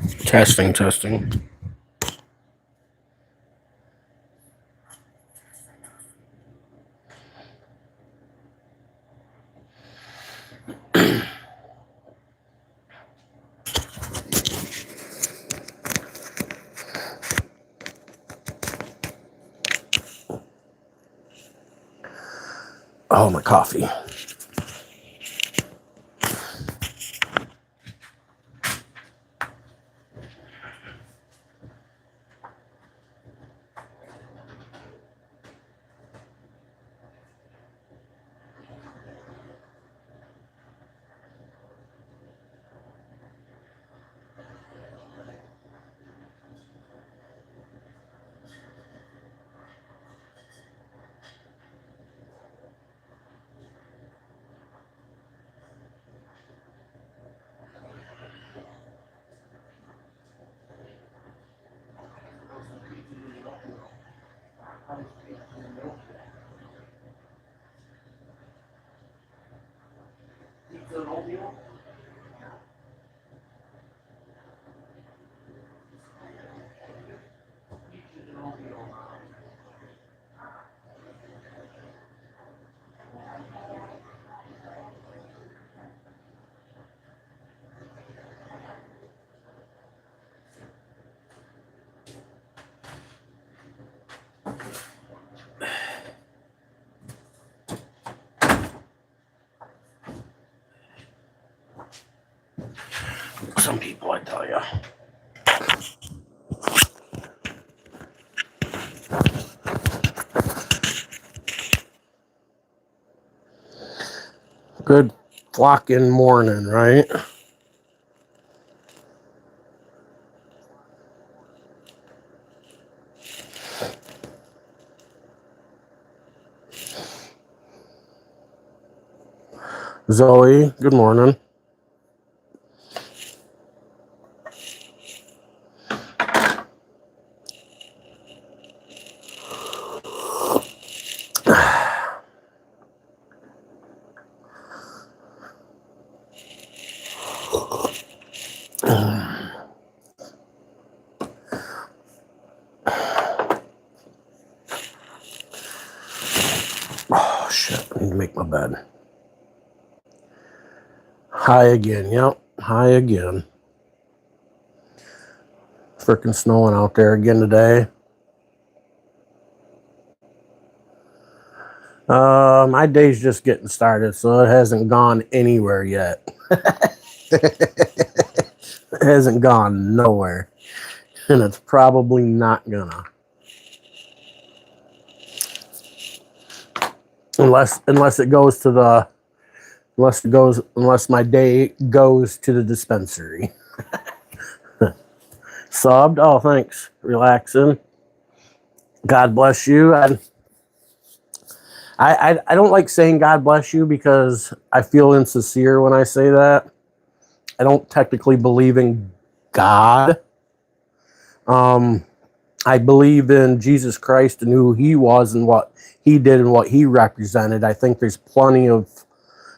Testing, testing. Oh, my coffee. Some people, I tell you. Good Flockin morning, right? Zoe, good morning. Oh, shit. I need to make my bed. High again. Yep. High again. Freaking snowing out there again today. My day's just getting started, so it hasn't gone anywhere yet. It hasn't gone nowhere. And it's probably not gonna. Unless it goes to the unless my day goes to the dispensary. Subbed? Oh, thanks. Relaxing. God bless you. I don't like saying God bless you because I feel insincere when I say that. I don't technically believe in God. I believe in Jesus Christ and who he was and what he did and what he represented. I think there's plenty of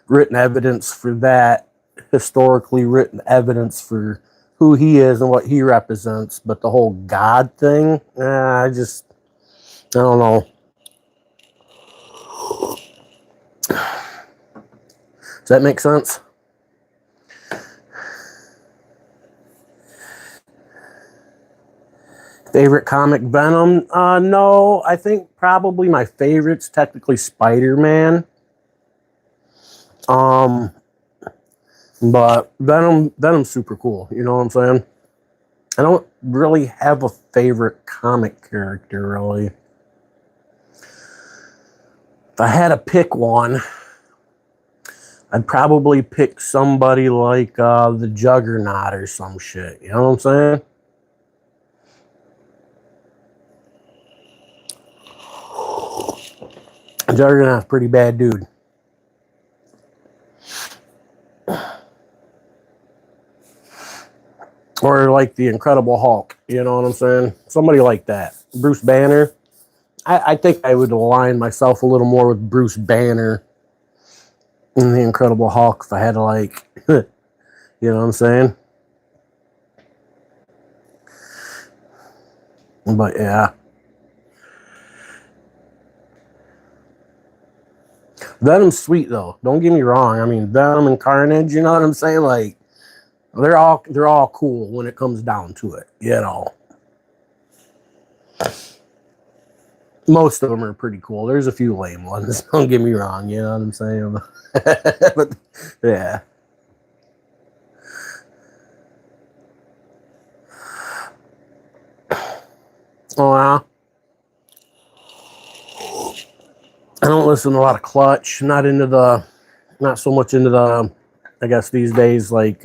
written evidence for that, historically written evidence for who he is and what he represents. But the whole God thing, I don't know. Does that make sense? Favorite comic Venom? No, I think probably my favorite's technically Spider-Man. But Venom's super cool. You know what I'm saying? I don't really have a favorite comic character, really. If I had to pick one, I'd probably pick somebody like the Juggernaut or some shit. You know what I'm saying? Juggernaut's a pretty bad dude. Or like the Incredible Hulk. You know what I'm saying? Somebody like that. Bruce Banner. I think I would align myself a little more with Bruce Banner and the Incredible Hulk if I had to, like, you know what I'm saying? But yeah. Venom's sweet though. Don't get me wrong. I mean, Venom and Carnage, you know what I'm saying? Like they're all cool when it comes down to it, you know. Most of them are pretty cool. There's a few lame ones. Don't get me wrong, you know what I'm saying? But yeah. Oh wow. I don't listen to a lot of Clutch. Not so much into the, I guess these days, like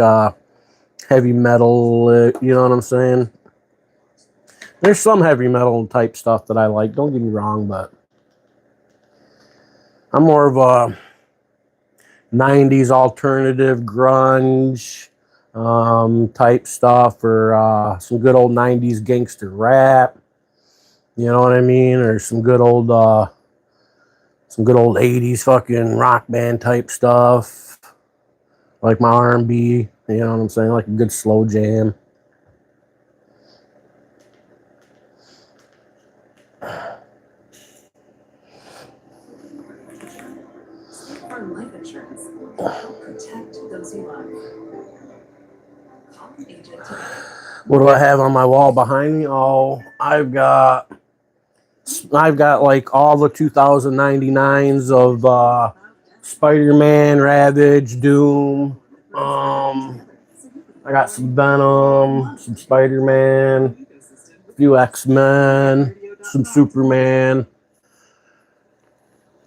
heavy metal. You know what I'm saying? There's some heavy metal type stuff that I like. Don't get me wrong, but I'm more of a '90s alternative grunge type stuff, or some good old '90s gangster rap. You know what I mean? Or some good old '80s fucking rock band type stuff, like my R&B. You know what I'm saying? Like a good slow jam. Life insurance will help protect those you love. What do I have on my wall behind me? Oh, I've got like all the 2099s of Spider-Man, Ravage, Doom. I got some Venom, some Spider-Man, a few X-Men, some Superman.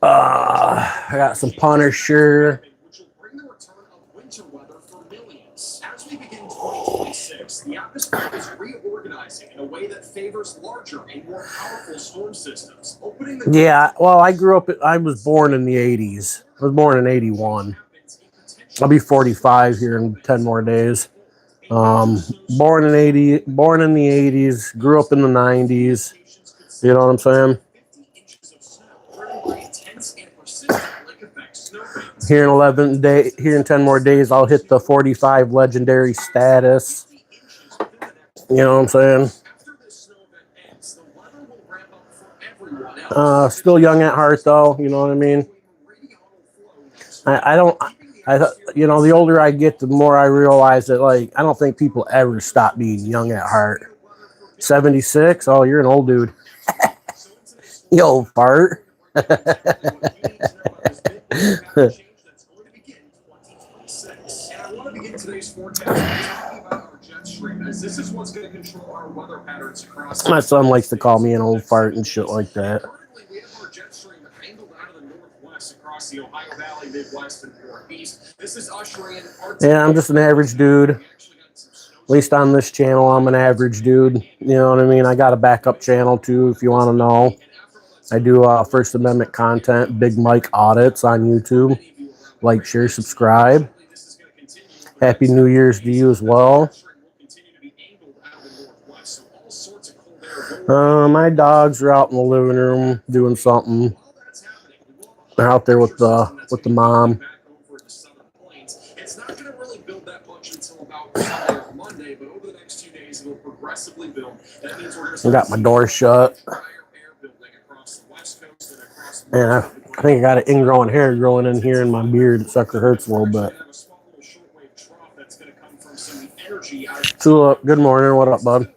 I got some Punisher. As we begin 2026, the atmosphere is reorganizing in a way that favors larger and more powerful storm systems. Yeah, well, I was born in the 80s. I was born in 81. I'll be 45 here in 10 more days. Born in the 80s, grew up in the 90s. You know what I'm saying? Here in 10 more days, I'll hit the 45 legendary status. You know what I'm saying? Still young at heart, though. You know what I mean? The older I get, the more I realize that, like, I don't think people ever stop being young at heart. 76? Oh, you're an old dude. You old fart. Today's forecast about our jet stream, as this is what's going to control our weather patterns across. My son likes to call me an old fart and shit like that. Currently, we have our jet stream angled out of the northwest across the Ohio Valley, Midwest, and Northeast. This is ushering in. Yeah, I'm just an average dude. At least on this channel, I'm an average dude. You know what I mean? I got a backup channel too, if you want to know. I do First Amendment content, Big Mike audits on YouTube. Like, share, subscribe. Happy New Year's to you as well. My dogs are out in the living room doing something. They're out there with the mom. It's not going to really build that much until about Sunday or Monday, but over the next 2 days it will progressively build. That means we're going to got my door shut. And I think I got an ingrowing hair growing in here in my beard. It sucker hurts a little bit. Tulip, good morning. What up, bud?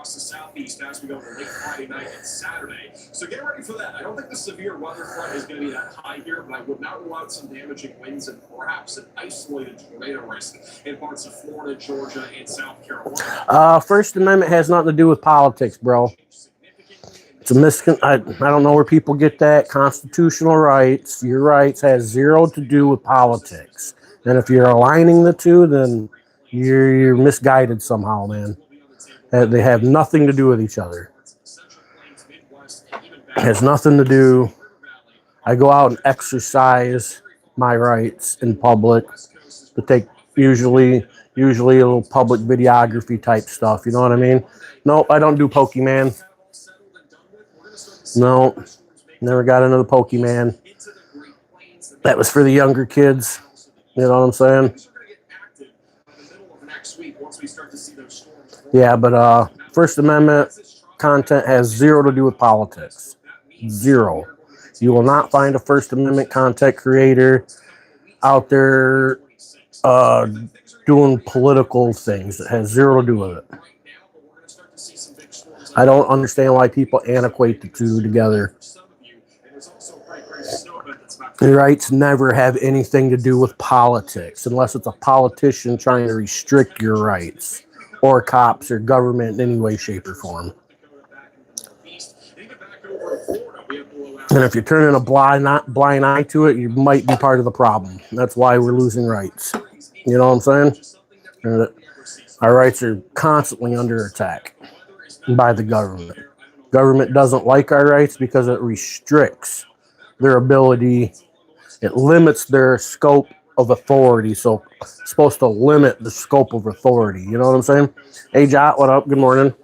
Southeast as we go to late Friday night and Saturday. So get ready for that. I don't think the severe weather front is going to be that high here, but I would not rule out some damaging winds and perhaps an isolated tornado risk in parts of Florida, Georgia, and South Carolina. First Amendment has nothing to do with politics, bro. It's a I don't know where people get that. Constitutional rights, your rights has zero to do with politics. And if you're aligning the two, then you're misguided somehow, man. They have nothing to do with each other. It has nothing to do. I go out and exercise my rights in public to take usually a little public videography type stuff. You know what I mean? Nope, I don't do Pokemon. No, never got into the Pokemon. That was for the younger kids. You know what I'm saying? Yeah, but First Amendment content has zero to do with politics. Zero. You will not find a First Amendment content creator out there uh, doing political things. It has zero to do with it. I don't understand why people antiquate the two together. Your rights never have anything to do with politics unless it's a politician trying to restrict your rights, or cops or government in any way, shape, or form. And if you're turning a blind eye to it, you might be part of the problem. That's why we're losing rights. You know what I'm saying? Our rights are constantly under attack by the government. Government doesn't like our rights because it restricts their ability. It limits their scope of authority. So it's supposed to limit the scope of authority. You know what I'm saying? Hey, Jot, what up? Good morning.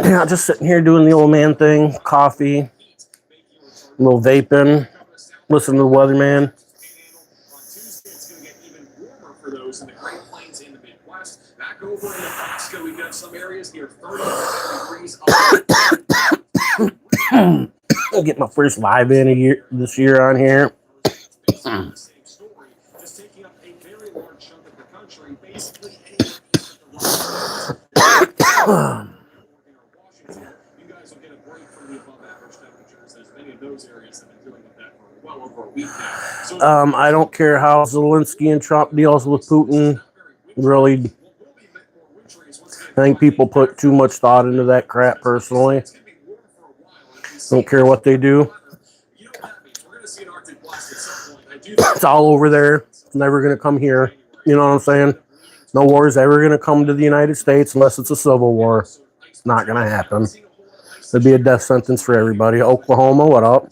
Yeah, just sitting here doing the old man thing. Coffee, a little vaping, listening to the weatherman. I'll get my first live in this year on here. I don't care how Zelensky and Trump deals with Putin. Really, I think people put too much thought into that crap personally. Don't care what they do. It's all over there. It's never going to come here. You know what I'm saying? No war is ever going to come to the United States unless it's a civil war. It's not going to happen. It'd be a death sentence for everybody. Oklahoma, what up?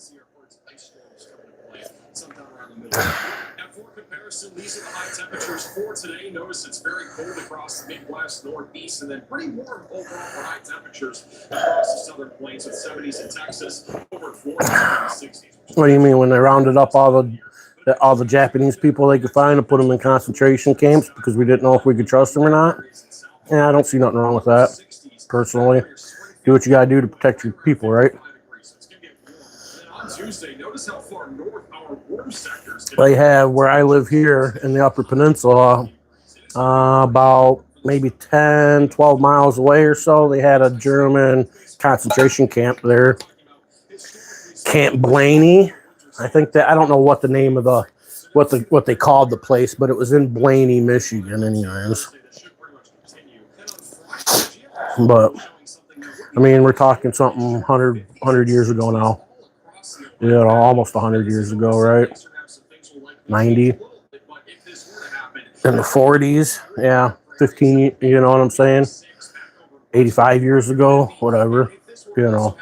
These are the high temperatures for today. Notice it's very cold across the Midwest, Northeast, and then pretty warm overall for high temperatures across the southern plains with 70s in Texas, over Florida, 60s. What do you mean when they rounded up all the Japanese people they could find and put them in concentration camps because we didn't know if we could trust them or not? Yeah, I don't see nothing wrong with that, personally. Do what you got to do to protect your people, right? They have, where I live here in the Upper Peninsula, about maybe 10, 12 miles away or so, they had a German concentration camp there. Camp Blaney. I think that, I don't know what the name of what they called the place, but it was in Blaney, Michigan anyways. But I mean, we're talking something 100 years ago now. You know, almost 100 years ago, right? 90. In the 40s, yeah. 15, you know what I'm saying? 85 years ago, whatever, you know.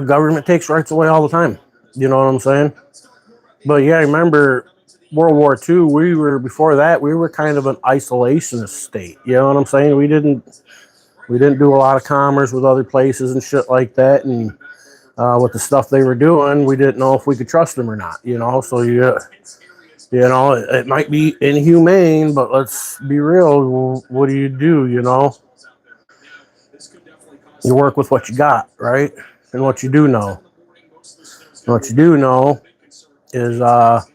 Government takes rights away all the time. You know what I'm saying? But yeah, I remember World War II, before that, we were kind of an isolationist state. You know what I'm saying? We didn't do a lot of commerce with other places and shit like that. And with the stuff they were doing, we didn't know if we could trust them or not, you know? So, you know, it might be inhumane, but let's be real. What do, you know? You work with what you got, right? And what you do know. And what you do know is the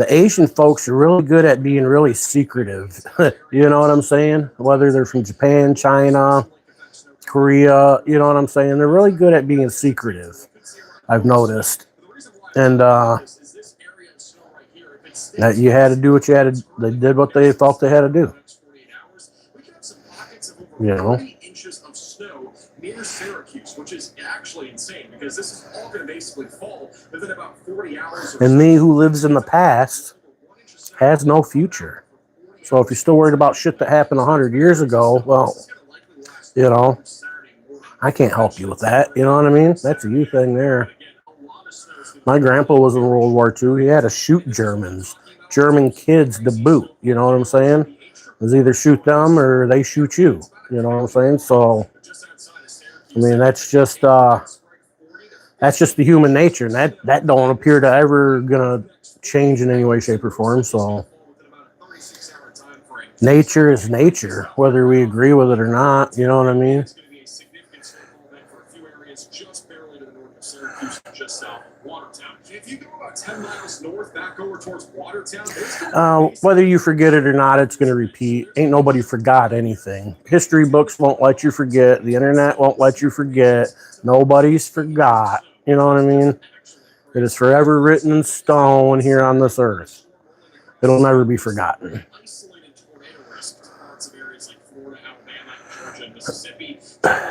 Asian folks are really good at being really secretive. You know what I'm saying? Whether they're from Japan, China, Korea, you know what I'm saying? They're really good at being secretive, I've noticed. And that you had to do what you had to, they did what they felt they had to do. You know? Near Syracuse, which is actually insane because this is all going to basically fall within about 40 hours. And me, who lives in the past, has no future. So if you're still worried about shit that happened 100 years ago, well, you know, I can't help you with that. You know what I mean? That's a you thing there. My grandpa was in World War II. He had to shoot German kids to boot. You know what I'm saying? It was either shoot them or they shoot you. You know what I'm saying? So I mean, that's just the human nature, and that don't appear to ever gonna change in any way, shape, or form. So nature is nature, whether we agree with it or not. You know what I mean? Whether you forget it or not, it's going to repeat. Ain't nobody forgot anything. History books won't let you forget. The internet won't let you forget. Nobody's forgot. You know what I mean? It is forever written in stone here on this earth. It'll never be forgotten.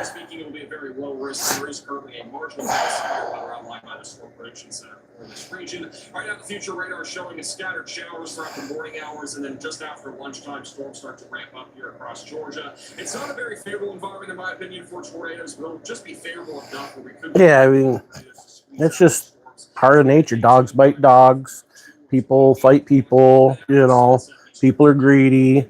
Speaking, it will be a very low risk. There is currently a marginal weather outlined by the Storm Prediction Center for this region. Right now, the future radar is showing a scattered showers throughout the morning hours, and then just after lunchtime, storms start to ramp up here across Georgia. It's not a very favorable environment, in my opinion, for tornadoes, but it'll just be favorable enough where we could. Yeah, I mean, it's just part of nature. Dogs bite dogs. People fight people. You know, people are greedy.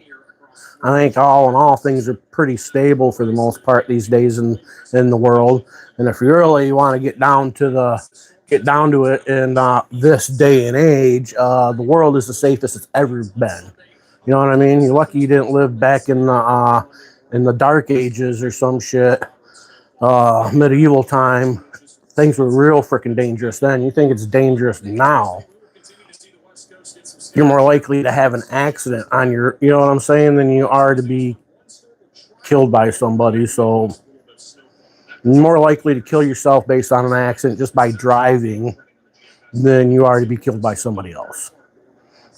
I think all in all, things are pretty stable for the most part these days in the world. And if you really want to get down to it in this day and age, the world is the safest it's ever been. You know what I mean? You're lucky you didn't live back in the dark ages or some shit, medieval time. Things were real freaking dangerous then. You think it's dangerous now? You're more likely to have an accident on your, you know what I'm saying, than you are to be killed by somebody. So more likely to kill yourself based on an accident just by driving than you are to be killed by somebody else.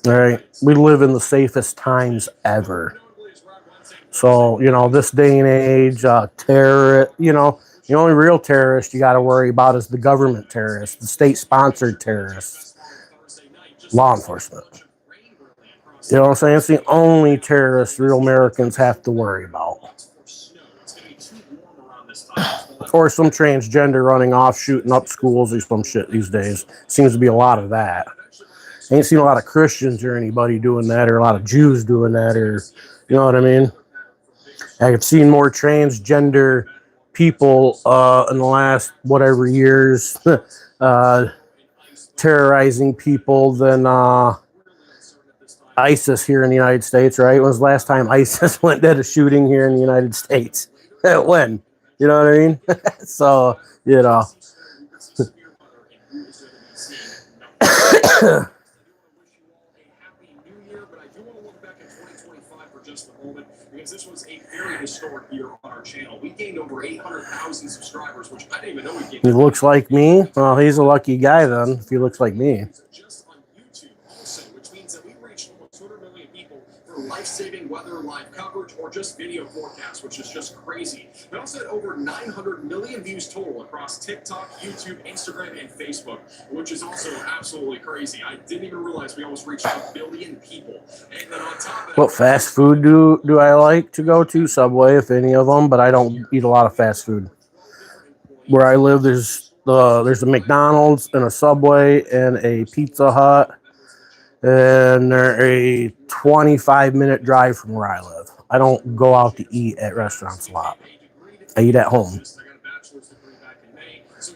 All right. We live in the safest times ever. So, you know, this day and age, terror, you know, the only real terrorist you got to worry about is the government terrorists, the state-sponsored terrorists, law enforcement. You know what I'm saying? It's the only terrorist real Americans have to worry about. Or some transgender running off, shooting up schools or some shit these days. Seems to be a lot of that. I ain't seen a lot of Christians or anybody doing that, or a lot of Jews doing that, or, you know what I mean? I've seen more transgender people in the last whatever years terrorizing people than ISIS here in the United States, right? When was the last time ISIS went did a shooting here in the United States? When? You know what I mean? So, you know. Because this was a very historic year on our channel. We gained over 800,000 subscribers, which I didn't even know we gained. He looks like me? Well, he's a lucky guy then, if he looks like me. Just on YouTube also, which means that we reached almost 200 million people for life-saving weather live coverage or just video forecasts, which is just crazy. We also had over 900 million views total across TikTok, YouTube, Instagram, and Facebook, which is also absolutely crazy. I didn't even realize we almost reached 1 billion people. And then on top of that, what fast food do I like to go to? Subway, if any of them, but I don't eat a lot of fast food. Where I live, there's a McDonald's and a Subway and a Pizza Hut, and they're a 25-minute drive from where I live. I don't go out to eat at restaurants a lot. I eat at home.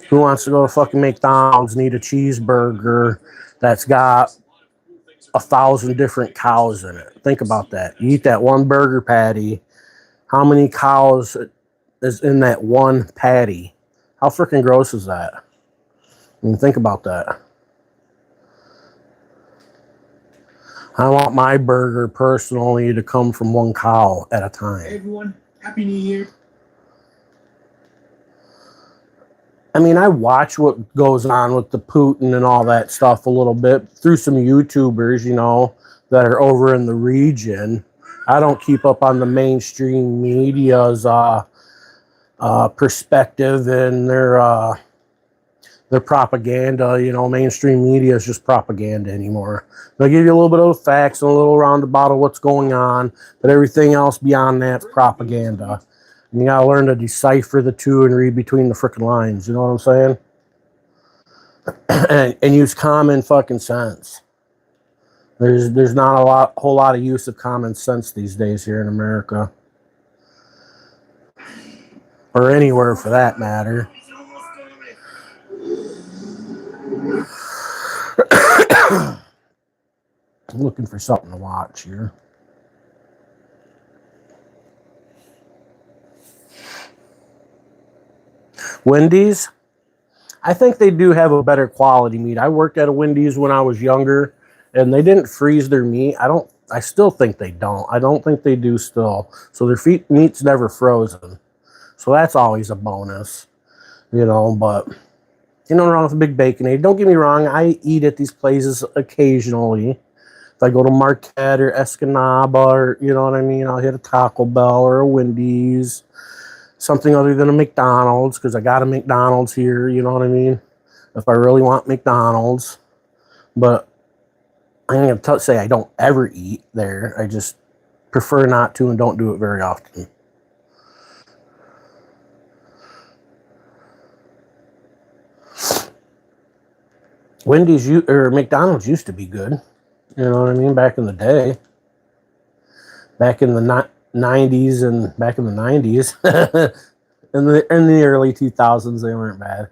Who wants to go to fucking McDonald's and eat a cheeseburger that's got 1,000 different cows in it? Think about that. You eat that one burger patty. How many cows is in that one patty? How freaking gross is that? I mean, think about that. I want my burger personally to come from one cow at a time. Hey everyone, Happy New Year. I mean, I watch what goes on with the Putin and all that stuff a little bit through some YouTubers, you know, that are over in the region. I don't keep up on the mainstream media's perspective and their propaganda. You know, mainstream media is just propaganda anymore. They'll give you a little bit of facts and a little roundabout of what's going on, but everything else beyond that's propaganda. And you gotta learn to decipher the two and read between the freaking lines. You know what I'm saying? and use common fucking sense. There's not a whole lot of use of common sense these days here in America. or anywhere for that matter. I'm looking for something to watch here. Wendy's, I think they do have a better quality meat. I worked at a Wendy's when I was younger, and they didn't freeze their meat. I still think they don't. I don't think they do still. So their meat's never frozen. So that's always a bonus, you know, but you know, wrong with a big Baconator. Don't get me wrong, I eat at these places occasionally. If I go to Marquette or Escanaba, or you know what I mean, I'll hit a Taco Bell or a Wendy's. Something other than a McDonald's, because I got a McDonald's here, you know what I mean? If I really want McDonald's. But I'm going to say I don't ever eat there. I just prefer not to and don't do it very often. Wendy's or McDonald's used to be good. You know what I mean? Back in the day. Back in the 90s and back in the 90s. in the early 2000s, they weren't bad.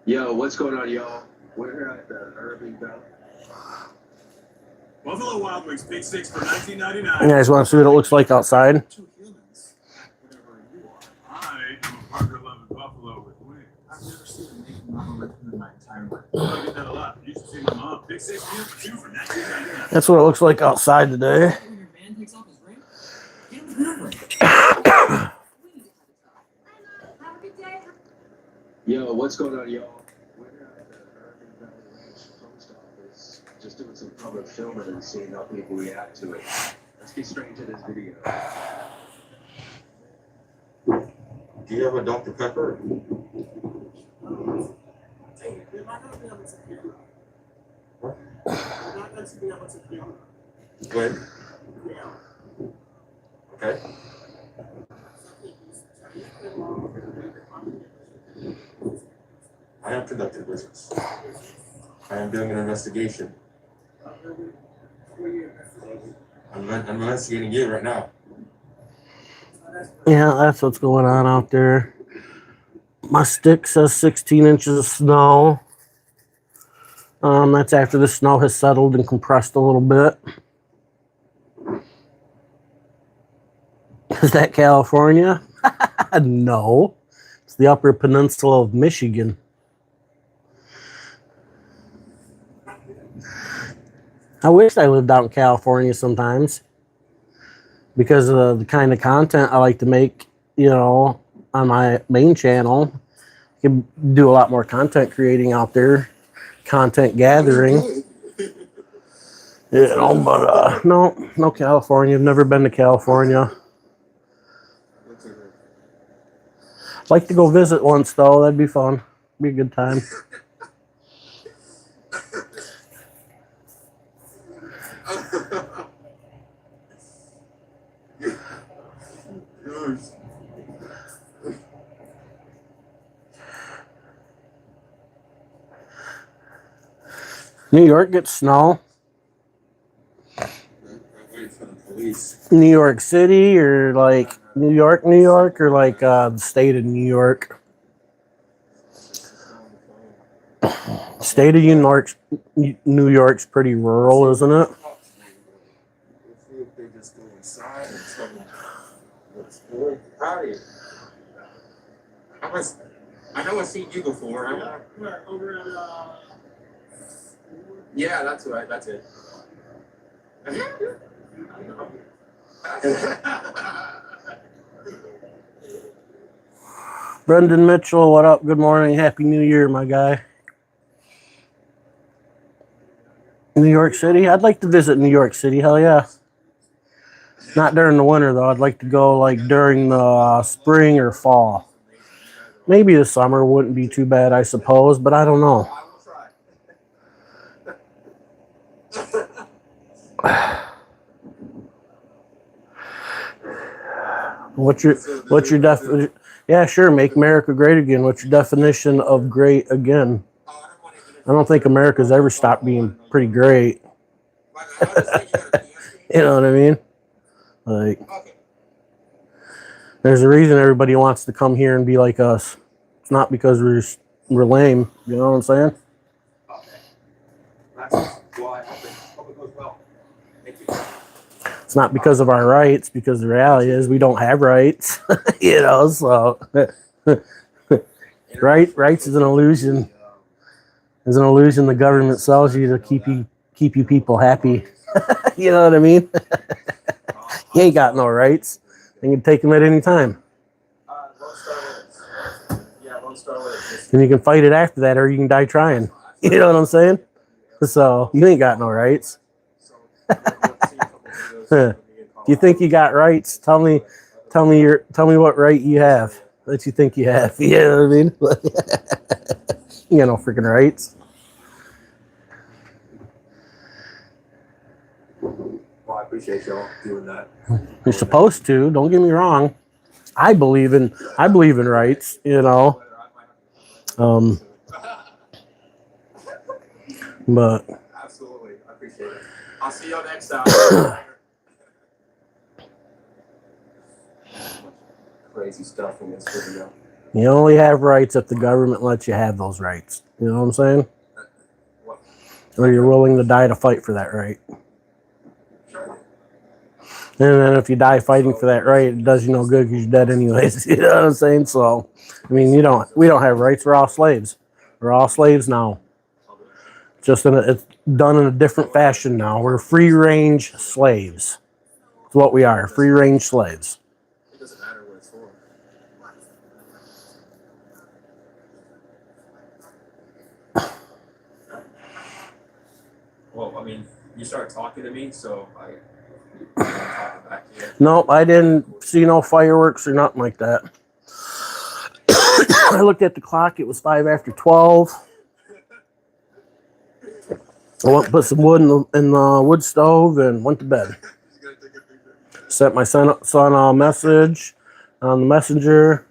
Yo, what's going on, y'all? We're at the Irving Bell. Buffalo Wild Wings, Big Six for $19.99. You guys want to see what it looks like outside? Two humans, whatever you are. I am a Parker loving Buffalo with wings. I've never seen a naked mama in my entire life. I get that a lot. You should see my mom. Big Six meal for 2 for $19.99. That's what it looks like outside today. When your man takes off his ring, get him a ring. We need to have a talk. Have a good day. Yo, what's going on, y'all? We're at the Irving Bell post office, just doing some public filming and seeing how people react to it. Let's get straight into this video. Do you have a Dr. Pepper? You're not going to be able to hear. What? You're not going to be able to hear. When? Yeah. Okay. I am conducting business. I am doing an investigation. I'm investigating you right now. Yeah, that's what's going on out there. My stick says 16 inches of snow. That's after the snow has settled and compressed a little bit. Is that California? No. It's the Upper Peninsula of Michigan. I wish I lived out in California sometimes, because of the kind of content I like to make, you know, on my main channel. You can do a lot more content creating out there, content gathering. You know, but no California. I've never been to California. I'd like to go visit once though. That'd be fun. Be a good time. New York gets snow. New York City, or like New York, or like the state of New York. State of New York's pretty rural, isn't it? I know I've seen you before. Over at, Yeah, that's right. That's it. Brendan Mitchell, what up? Good morning. Happy New Year, my guy. New York City? I'd like to visit New York City. Hell yeah. Not during the winter, though. I'd like to go like during the spring or fall. Maybe the summer wouldn't be too bad, I suppose, but I don't know. What's your definition? Yeah, sure. Make America great again. What's your definition of great again? I don't think America's ever stopped being pretty great. You know what I mean? Like, there's a reason everybody wants to come here and be like us. It's not because we're lame. You know what I'm saying? It's not because of our rights, because the reality is we don't have rights. You know, so rights is an illusion. It's an illusion the government sells you to keep you people happy. You know what I mean? You ain't got no rights. You can take them at any time. And you can fight it after that, or you can die trying. You know what I'm saying? So you ain't got no rights. You think you got rights? Tell me what right you have that you think you have. You know what I mean? You got no freaking rights. Well, I appreciate y'all doing that. You're supposed to. Don't get me wrong. I believe in rights. You know. But Absolutely, I appreciate it. I'll see y'all next time. Crazy stuff in this video. you only have rights if the government lets you have those rights. You know what I'm saying? Or you're willing to die to fight for that right. And then if you die fighting for that right, it does you no good because you're dead anyways. You know what I'm saying? So, I mean, we don't have rights. We're all slaves. We're all slaves now. It's done in a different fashion now. We're free range slaves. That's what we are. Free range slaves. It doesn't matter what it's for. Well, I mean, you start talking to me, so I talking back to you. Nope, I didn't see no fireworks or nothing like that. I looked at the clock. It was 5 after 12. I went and put some wood in the wood stove and went to bed. Sent my son a message on the messenger.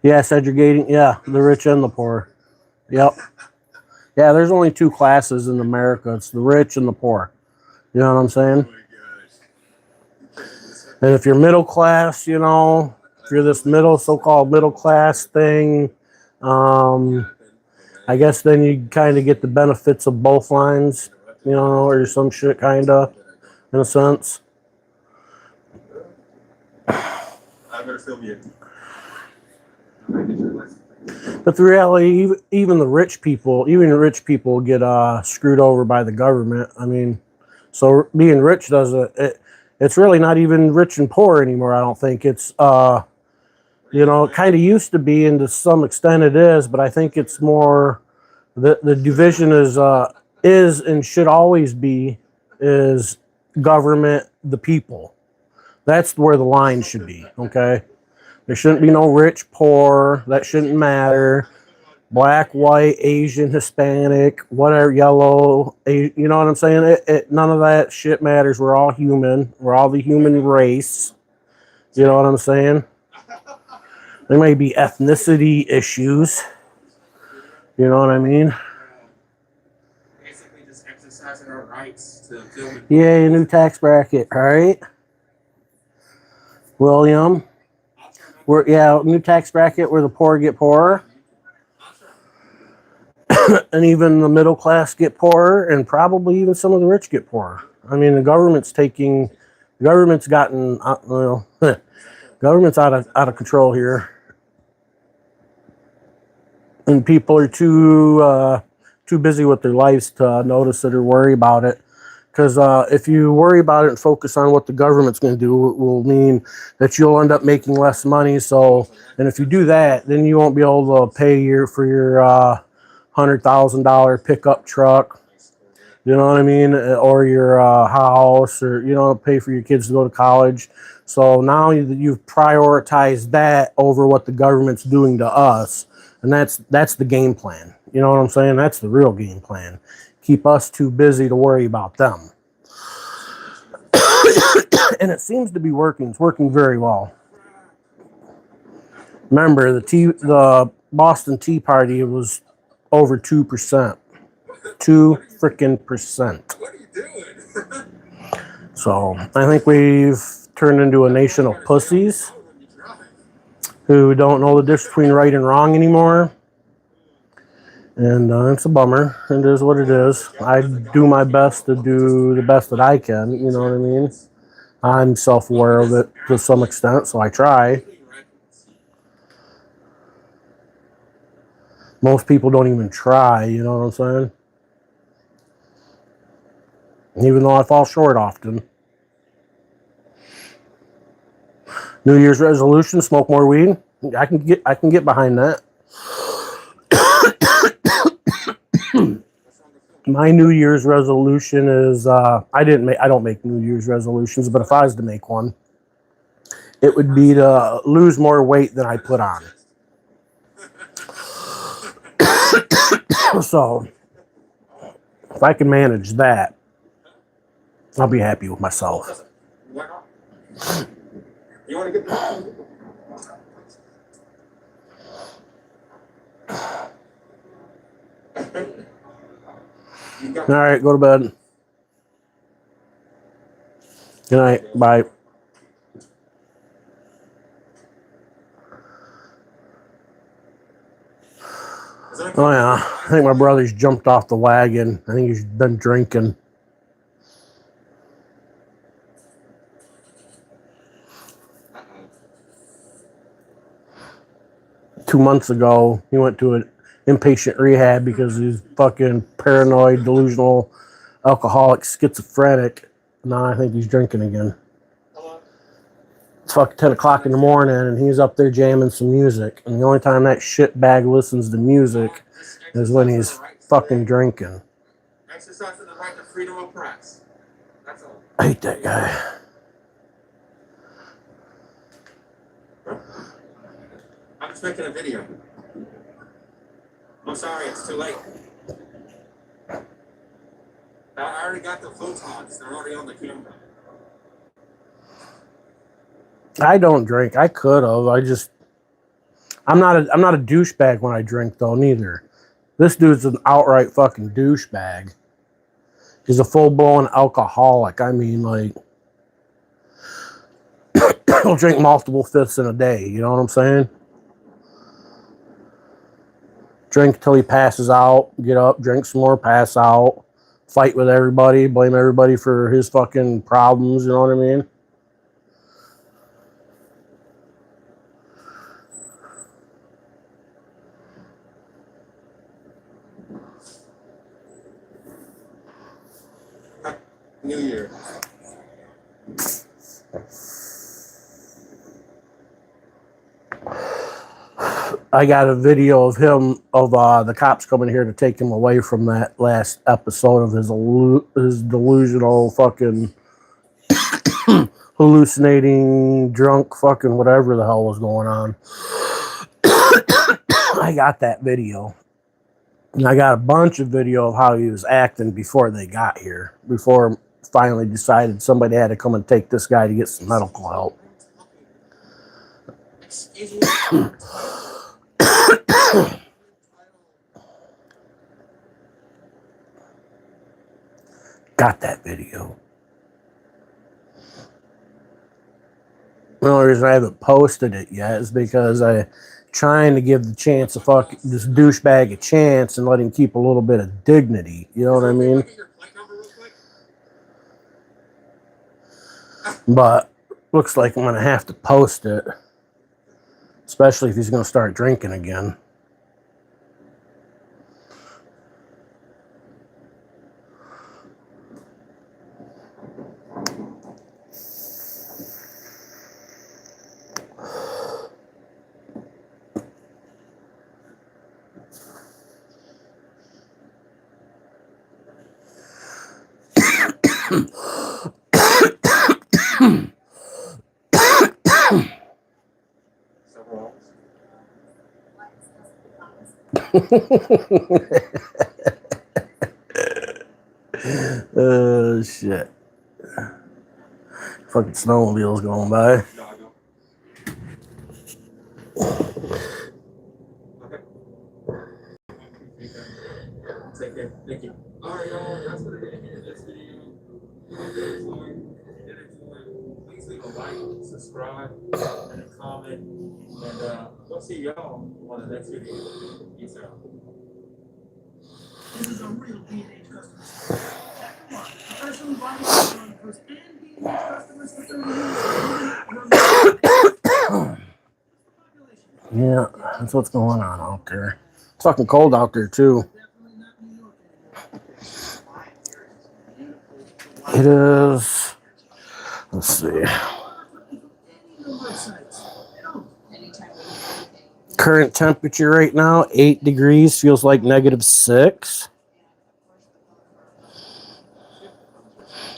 Yeah, segregating. Yeah, the rich and the poor. Yep. Yeah, there's only two classes in America. It's the rich and the poor. You know what I'm saying? And if you're middle class, you know, if you're this so-called middle class thing, I guess then you kind of get the benefits of both lines, you know, or some shit kind of, in a sense. I better film you. But the reality, even the rich people get screwed over by the government. I mean, so being rich it's really not even rich and poor anymore. I don't think it's, you know, it kind of used to be, and to some extent it is, but I think it's more, the division is and should always be, is government, the people. That's where the line should be, okay? There shouldn't be no rich, poor. That shouldn't matter. Black, white, Asian, Hispanic, whatever, yellow. You know what I'm saying? None of that shit matters. We're all human. We're all the human race. You know what I'm saying? There may be ethnicity issues. You know what I mean? Basically just exercising our rights to film. Yeah, new tax bracket, all right? William? New tax bracket where the poor get poorer. And even the middle class get poorer, and probably even some of the rich get poorer. I mean, the government's gotten, government's out of control here. And people are too busy with their lives to notice it or worry about it. Because if you worry about it and focus on what the government's going to do, it will mean that you'll end up making less money. So, and if you do that, then you won't be able to pay for your $100,000 pickup truck. You know what I mean? Or your house, or, you know, pay for your kids to go to college. So now you've prioritized that over what the government's doing to us. And that's the game plan. You know what I'm saying? That's the real game plan. Keep us too busy to worry about them. And it seems to be working. It's working very well. Remember, the Boston Tea Party was over 2%. 2%. What are you doing? So I think we've turned into a nation of pussies who don't know the difference between right and wrong anymore. And it's a bummer. It is what it is. I do my best to do the best that I can. You know what I mean? I'm self-aware of it to some extent, so I try. Most people don't even try, you know what I'm saying? Even though I fall short often. New Year's resolution, smoke more weed. I can get behind that. My New Year's resolution is I don't make New Year's resolutions, but if I was to make one, it would be to lose more weight than I put on. So if I can manage that, I'll be happy with myself. You want to get the... All right, go to bed. Good night. Bye. Oh yeah, I think my brother's jumped off the wagon. I think he's been drinking. Uh-oh. 2 months ago, he went to an inpatient rehab because he's fucking paranoid, delusional, alcoholic, schizophrenic. Now I think he's drinking again. It's fucking 10 o'clock in the morning and he's up there jamming some music. And the only time that shitbag listens to music is when he's fucking drinking. Exercising the right to freedom of press. That's all. I hate that guy. I'm just making a video. I'm sorry, it's too late. I already got the photons. They're already on the camera. I don't drink. I could have. I'm not a douchebag when I drink though, neither. This dude's an outright fucking douchebag. He's a full-blown alcoholic. I mean, like, he'll drink multiple fifths in a day. You know what I'm saying? Drink till he passes out, get up, drink some more, pass out, fight with everybody, blame everybody for his fucking problems. You know what I mean? New Year. I got a video of him, of the cops coming here to take him away from that last episode of his delusional fucking hallucinating, drunk fucking whatever the hell was going on. I got that video. And I got a bunch of video of how he was acting before they got here. Before finally decided somebody had to come and take this guy to get some medical help. Excuse me. Got that video. The only reason I haven't posted it yet is because I'm trying to give the chance of fuck this douchebag a chance and let him keep a little bit of dignity. You know what I mean? But looks like I'm gonna have to post it, especially if he's gonna start drinking again. Oh shit. Fucking snowmobiles going by. Take Okay, thank you. All right, y'all. That's what it is. This video. Please leave a like, subscribe, and a comment. And we'll see y'all on the next video. Peace out. This is a real B&H customer service. Chapter 1. Professionally buying photographers and B&H customers for 30 years. Yeah, that's what's going on out there. It's fucking cold out there too. It is. Let's see. Current temperature right now, 8 degrees. Feels like -6.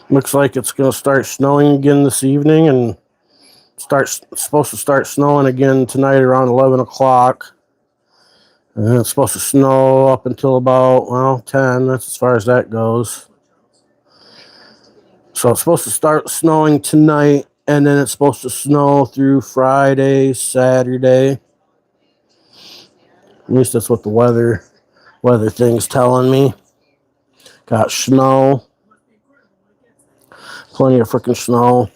Looks like it's going to start snowing again this evening, and supposed to start snowing again tonight around 11 o'clock. And it's supposed to snow up until about, well, 10. That's as far as that goes. So it's supposed to start snowing tonight, and then it's supposed to snow through Friday, Saturday. At least that's what the weather thing's telling me. Got snow. Plenty of freaking snow.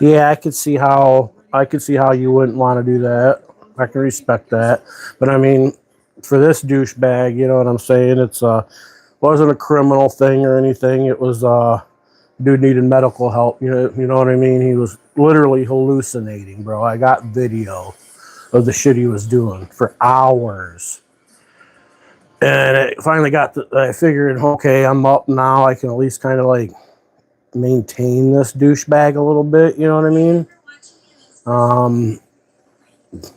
Yeah, I could see how you wouldn't want to do that. I can respect that. But I mean, for this douchebag, you know what I'm saying? It's wasn't a criminal thing or anything. It was dude needed medical help. You know what I mean? He was literally hallucinating, bro. I got video of the shit he was doing for hours. And it finally I figured, okay, I'm up now. I can at least kind of like maintain this douchebag a little bit. You know what I mean?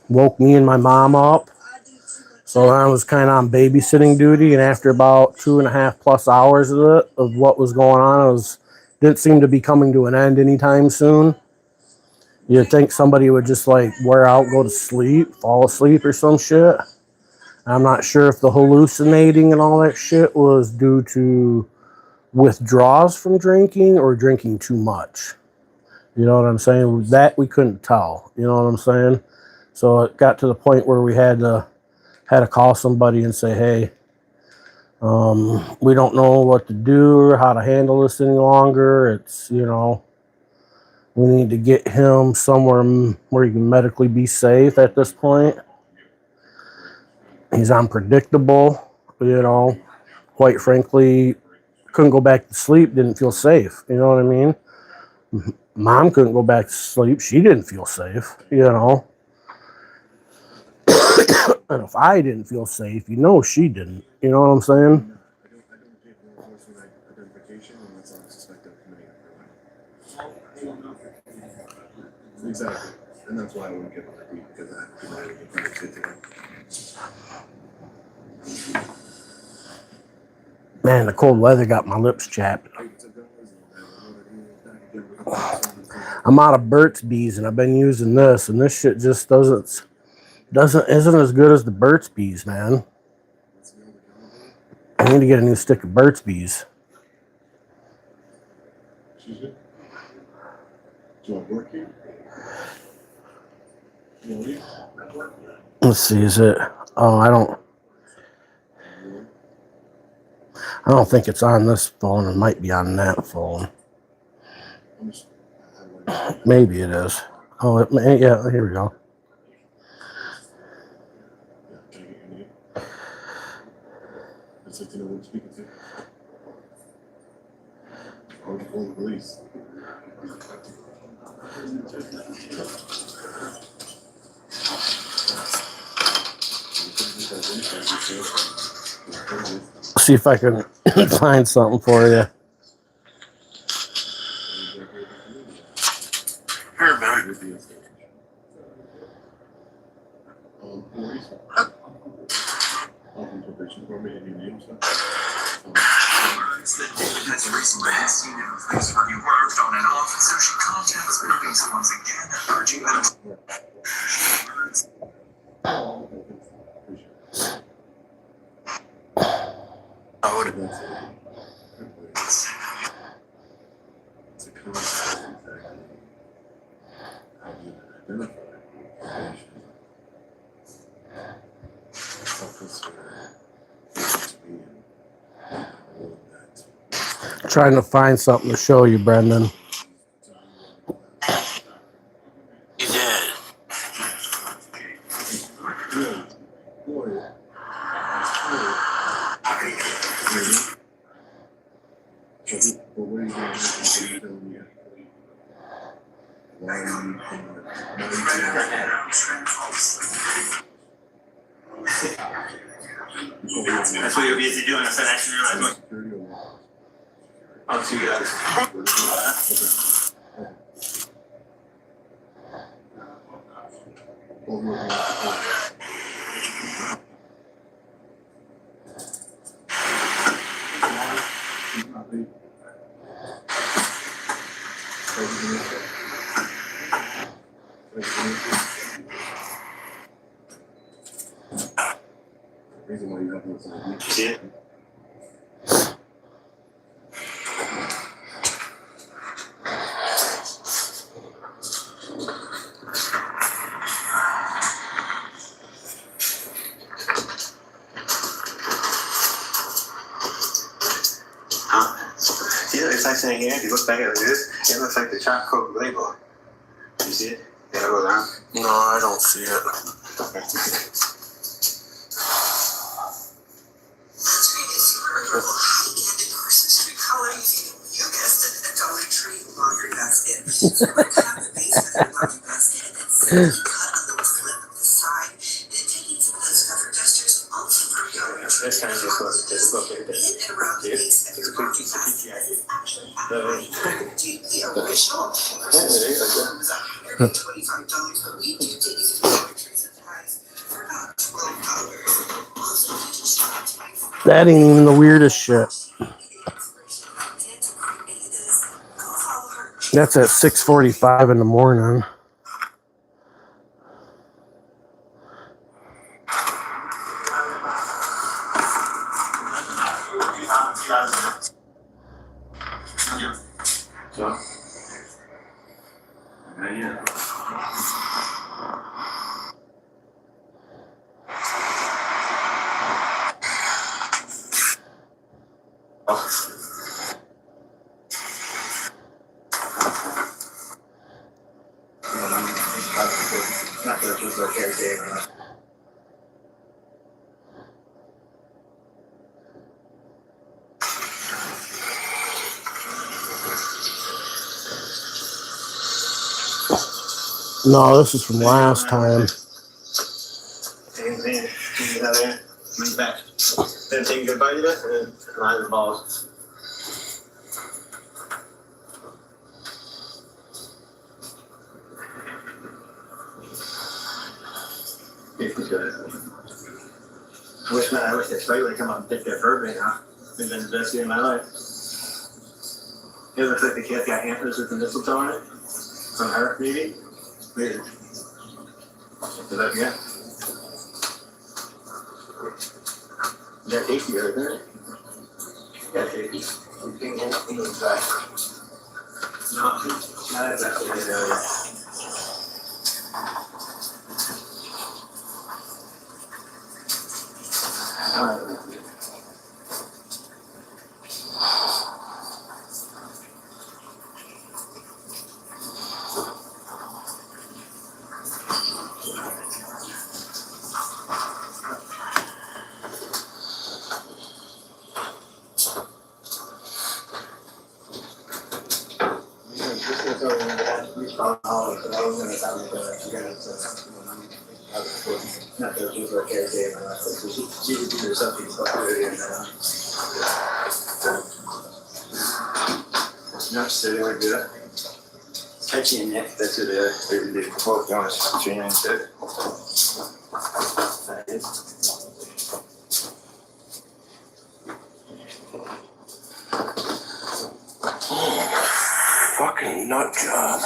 Woke me and my mom up. So I was kind of on babysitting duty. And after about 2.5+ hours of what was going on, didn't seem to be coming to an end anytime soon. You'd think somebody would just like wear out, go to sleep, fall asleep or some shit. I'm not sure if the hallucinating and all that shit was due to withdrawals from drinking or drinking too much. You know what I'm saying? That we couldn't tell. You know what I'm saying? So it got to the point where we had to call somebody and say, hey, we don't know what to do or how to handle this any longer. It's, you know, we need to get him somewhere where he can medically be safe at this point. He's unpredictable, you know. Quite frankly, couldn't go back to sleep, didn't feel safe. You know what I mean? Mom couldn't go back to sleep. She didn't feel safe, you know. And if I didn't feel safe, you know she didn't. You know what I'm saying? I don't pay for enforcement identification unless I'm suspected of committing a crime. Exactly. And that's why I wouldn't get my ID, because I have to get shit to Man, the cold weather got my lips chapped. I'm out of Burt's Bees, and I've been using this, and this shit just isn't as good as the Burt's Bees, man. I need to get a new stick of Burt's Bees. Excuse me? Do I work here? You want to leave? Let's see, is it? Oh, I don't think it's on this phone. It might be on that phone. Maybe it is. Oh, yeah, here we go. I'd like to know who I'm speaking to. I would call the police. See if I can find something for you. Here, man. Police. Probation for me, any names? Has recently been seen in a place where he worked on and off, so she contacts police once again, urging them to. that's a good way. It's a concept, in fact, how you identify information. Trying to find something to show you, Brendan. You did. That's what you're busy doing. I said, actually, realize what. I'll see you guys. Reason why you have those ideas. See it? See, it's like saying here, if you look back at this, it looks like the chopped Coke label. You see it? Yeah, go down. No, I don't see it. Okay. This kind of just look at this. That ain't even the weirdest shit. That's at 6:45 in the morning. So, yeah. No, this is from last time. Then take goodbye to that and then line the balls. I wish that Sprite would come up and pick that bird right now. It's been the best day of my life. It looks like the cat got antlers with the mistletoe on it. From her, maybe? Weird. Is that good? That tasty, right there. Yeah, tasty. You can get it inside. No, not exactly. Not so they would do that. Catchy in neck, that's what they quote on his training said. Fucking nut job.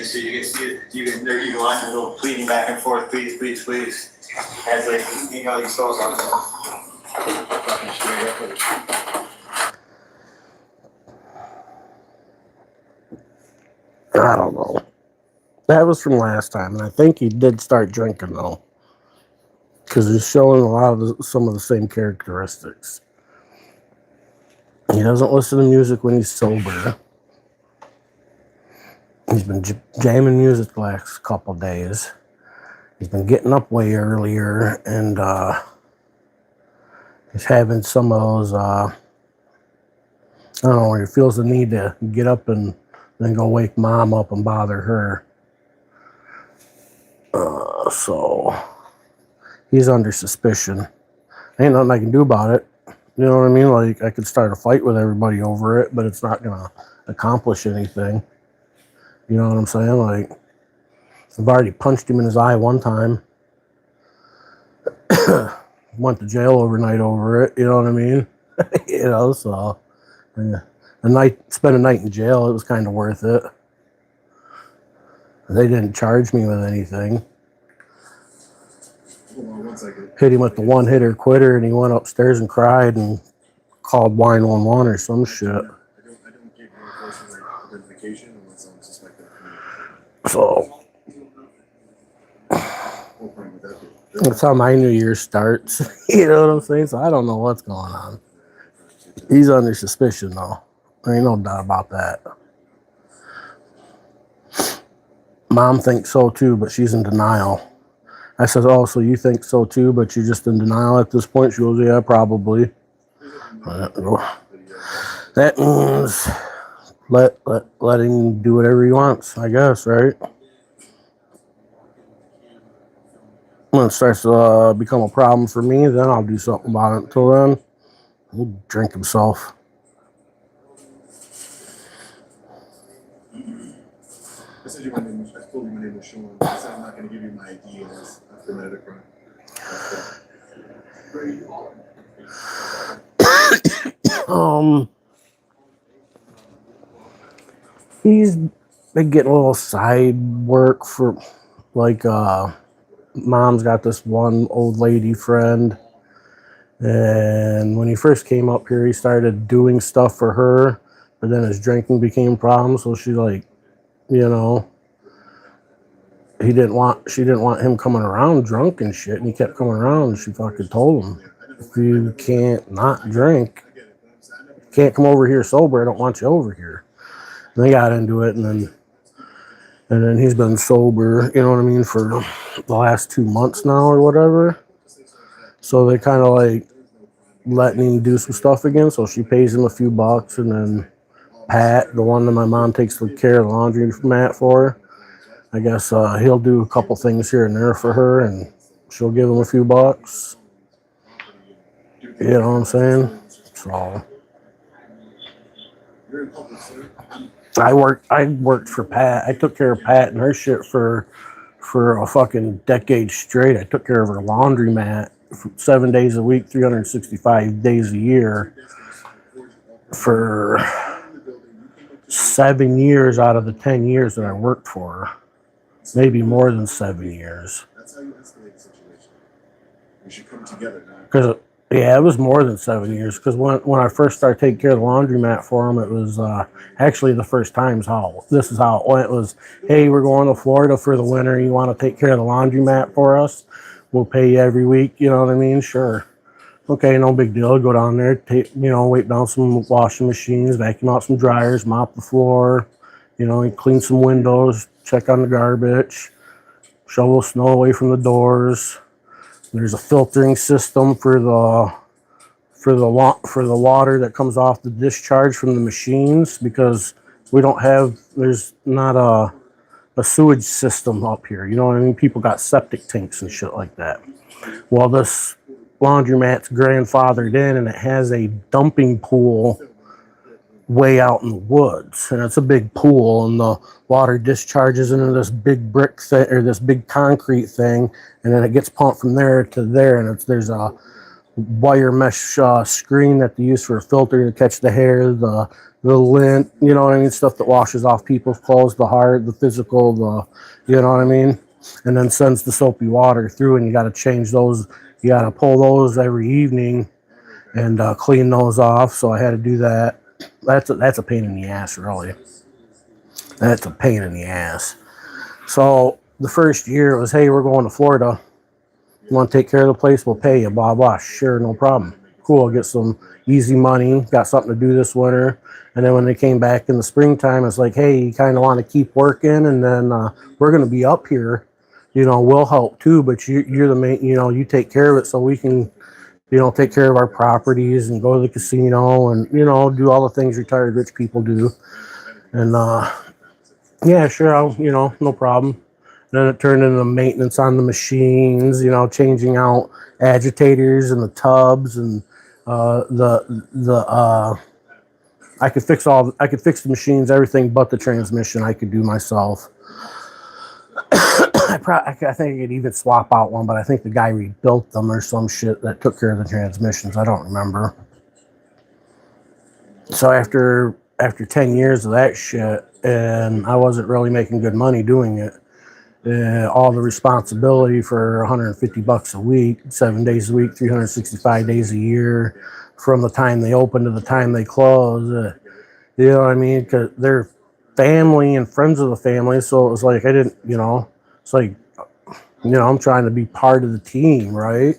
So you can see it, you can watch a little pleading back and forth, please, please, please. As like, you know, these souls on fucking straight up with it. I don't know. That was from last time, and I think he did start drinking though, because he's showing a lot of some of the same characteristics. He doesn't listen to music when he's sober. He's been jamming music the last couple days. He's been getting up way earlier, and he's having some of those, I don't know, where he feels the need to get up and then go wake mom up and bother her. So he's under suspicion. Ain't nothing I can do about it. You know what I mean? Like, I could start a fight with everybody over it, but it's not gonna accomplish anything. You know what I'm saying? Like, I've already punched him in his eye one time. Went to jail overnight over it. You know what I mean? You know, so yeah. Spend a night in jail, it was kind of worth it. They didn't charge me with anything. Hold on one second. Hit him with the one-hitter quitter, and he went upstairs and cried and called 911 or some shit. I don't give law enforcement identification unless I'm suspected of criminal. So What crime would that be? that's how my New Year starts. You know what I'm saying? So I don't know what's going on. He's under suspicion, though. There ain't no doubt about that. Mom thinks so too, but she's in denial. I said, "Oh, so you think so too, but you're just in denial at this point?" She goes, "Yeah, probably." That means let him do whatever he wants, I guess, right? When it starts to become a problem for me, then I'll do something about it. Until then, he'll drink himself. I said I told you my name was Sean. I said I'm not going to give you my ID unless I've committed a crime. He's been getting a little side work for, like, mom's got this one old lady friend, and when he first came up here, he started doing stuff for her, but then his drinking became a problem, so she, like, you know, she didn't want him coming around drunk and shit, and he kept coming around, and she fucking told him, if you can't not drink, can't come over here sober, I don't want you over here. And they got into it, and then he's been sober, you know what I mean, for the last 2 months now or whatever. So they kind of like letting him do some stuff again. So she pays him a few bucks, and then Pat, the one that my mom takes care of the laundry mat for, I guess he'll do a couple things here and there for her, and she'll give him a few bucks. You know what I'm saying? So I worked for Pat. I took care of Pat and her shit for a fucking decade straight. I took care of her laundromat 7 days a week, 365 days a year for 7 years out of the 10 years that I worked for her. Maybe more than 7 years. That's how you escalate the situation. We should come together now. Because yeah, it was more than 7 years. Because when I first started taking care of the laundromat for him, it was actually the first times this is how it went. It was, hey, we're going to Florida for the winter. You want to take care of the laundromat for us? We'll pay you every week. You know what I mean? Sure. Okay, no big deal. Go down there, wipe down some washing machines, vacuum out some dryers, mop the floor, clean some windows, check on the garbage, shovel snow away from the doors. There's a filtering system for the water that comes off the discharge from the machines, because there's not a sewage system up here. You know what I mean? People got septic tanks and shit like that. Well, this laundromat's grandfathered in, and it has a dumping pool way out in the woods, and it's a big pool, and the water discharges into this big brick thing, or this big concrete thing, and then it gets pumped from there to there, and there's a wire mesh screen that they use for a filter to catch the hair, the lint, stuff that washes off people's clothes, the heart, the physical, you know what I mean? and then sends the soapy water through, and you got to change those. You got to pull those every evening and clean those off. So I had to do that. That's a pain in the ass, really. That's a pain in the ass. So the first year it was, hey, we're going to Florida. You want to take care of the place? We'll pay you. Blah blah. Sure, no problem. Cool. I'll get some easy money. Got something to do this winter. And then when they came back in the springtime, it's like, hey, you kind of want to keep working, and then we're going to be up here. You know, we'll help too, but you're the main. You know, you take care of it so we can, you know, take care of our properties and go to the casino and, you know, do all the things retired rich people do. And yeah, sure, you know, no problem. Then it turned into maintenance on the machines, you know, changing out agitators and the tubs and I could fix the machines, everything but the transmission I could do myself. I think I could even swap out one, but I think the guy rebuilt them or some shit that took care of the transmissions. I don't remember. So after 10 years of that shit, and I wasn't really making good money doing it, all the responsibility for 150 bucks a week, 7 days a week, 365 days a year, from the time they open to the time they close. You know what I mean? Because they're family and friends of the family, so it was like I didn't, you know, it's like, you know, I'm trying to be part of the team, right?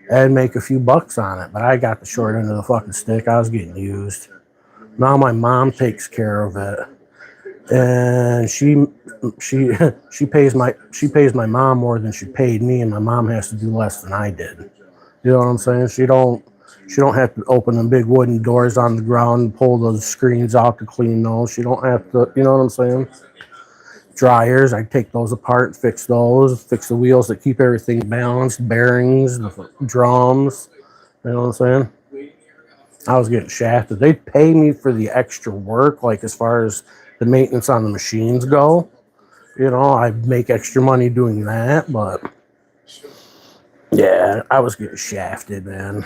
And make a few bucks on it, but I got the short end of the fucking stick. I was getting used. Now my mom takes care of it, and she pays my mom more than she paid me, and my mom has to do less than I did. You know what I'm saying? She don't have to open the big wooden doors on the ground and pull those screens out to clean those. She don't have to, you know what I'm saying? Dryers, I take those apart, fix those, fix the wheels that keep everything balanced, bearings, the drums. You know what I'm saying? I was getting shafted. They'd pay me for the extra work, like as far as the maintenance on the machines go. You know, I'd make extra money doing that, but yeah, I was getting shafted, man.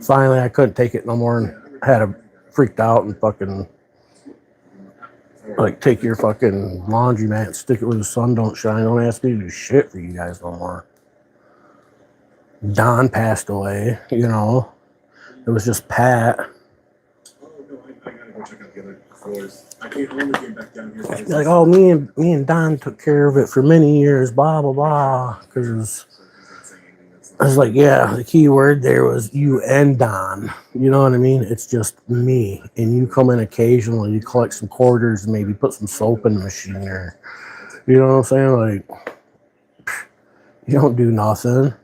Finally, I couldn't take it no more and freaked out and fucking, like, take your fucking laundromat and stick it where the sun don't shine. Don't ask me to do shit for you guys no more. Don passed away, you know. It was just Pat. Like, oh, me and Don took care of it for many years, blah, blah, blah. Because I was like, yeah, the key word there was you and Don. You know what I mean? It's just me. And you come in occasionally, you collect some quarters and maybe put some soap in the machine or, you know what I'm saying? Like, you don't do nothing.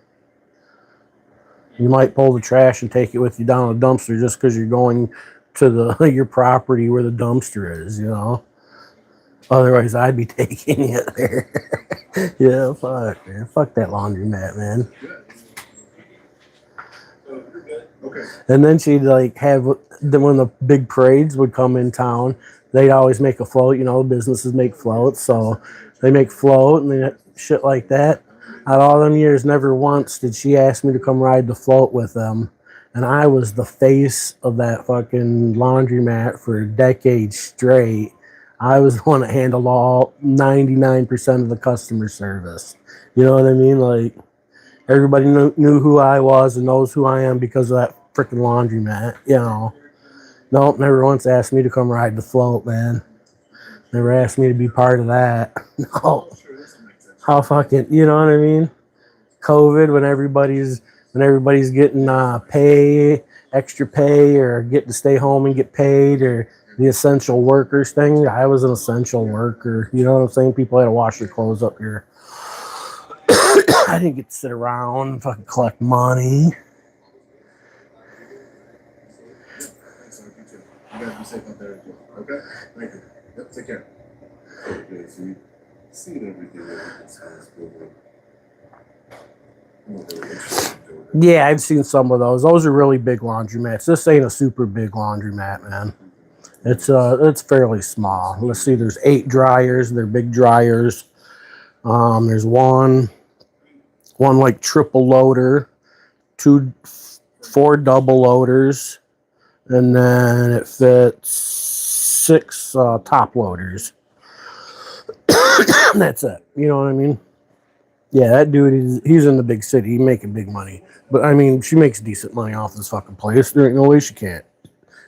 You might pull the trash and take it with you down the dumpster just because you're going to your property where the dumpster is, you know? Otherwise, I'd be taking it there. Yeah, fuck, man. Fuck that laundromat, man. And then she'd like have, when the big parades would come in town, they'd always make a float. You know, businesses make floats, so they make float and then shit like that. Out of all them years, never once did she ask me to come ride the float with them. And I was the face of that fucking laundromat for decades straight. I was the one that handled all 99% of the customer service. You know what I mean? Like, everybody knew who I was and knows who I am because of that freaking laundromat, you know. Nope, never once asked me to come ride the float, man. Never asked me to be part of that. No. How fucking, you know what I mean? COVID, when everybody's getting extra pay, or getting to stay home and get paid, or the essential workers thing. I was an essential worker. You know what I'm saying? People had to wash their clothes up here. I didn't get to sit around and fucking collect money. You gotta be safe out there as well. Okay? Thank you. Yep, take care. Okay, so you see everything. Yeah, I've seen some of those. Those are really big laundromats. This ain't a super big laundromat, man. It's fairly small. Let's see, there's 8 dryers. They're big dryers. There's one like triple loader, 4 double loaders, and then it fits 6 top loaders. That's it. You know what I mean? Yeah, that dude, he's in the big city. He's making big money. But, I mean, she makes decent money off this fucking place. There ain't no way she can't.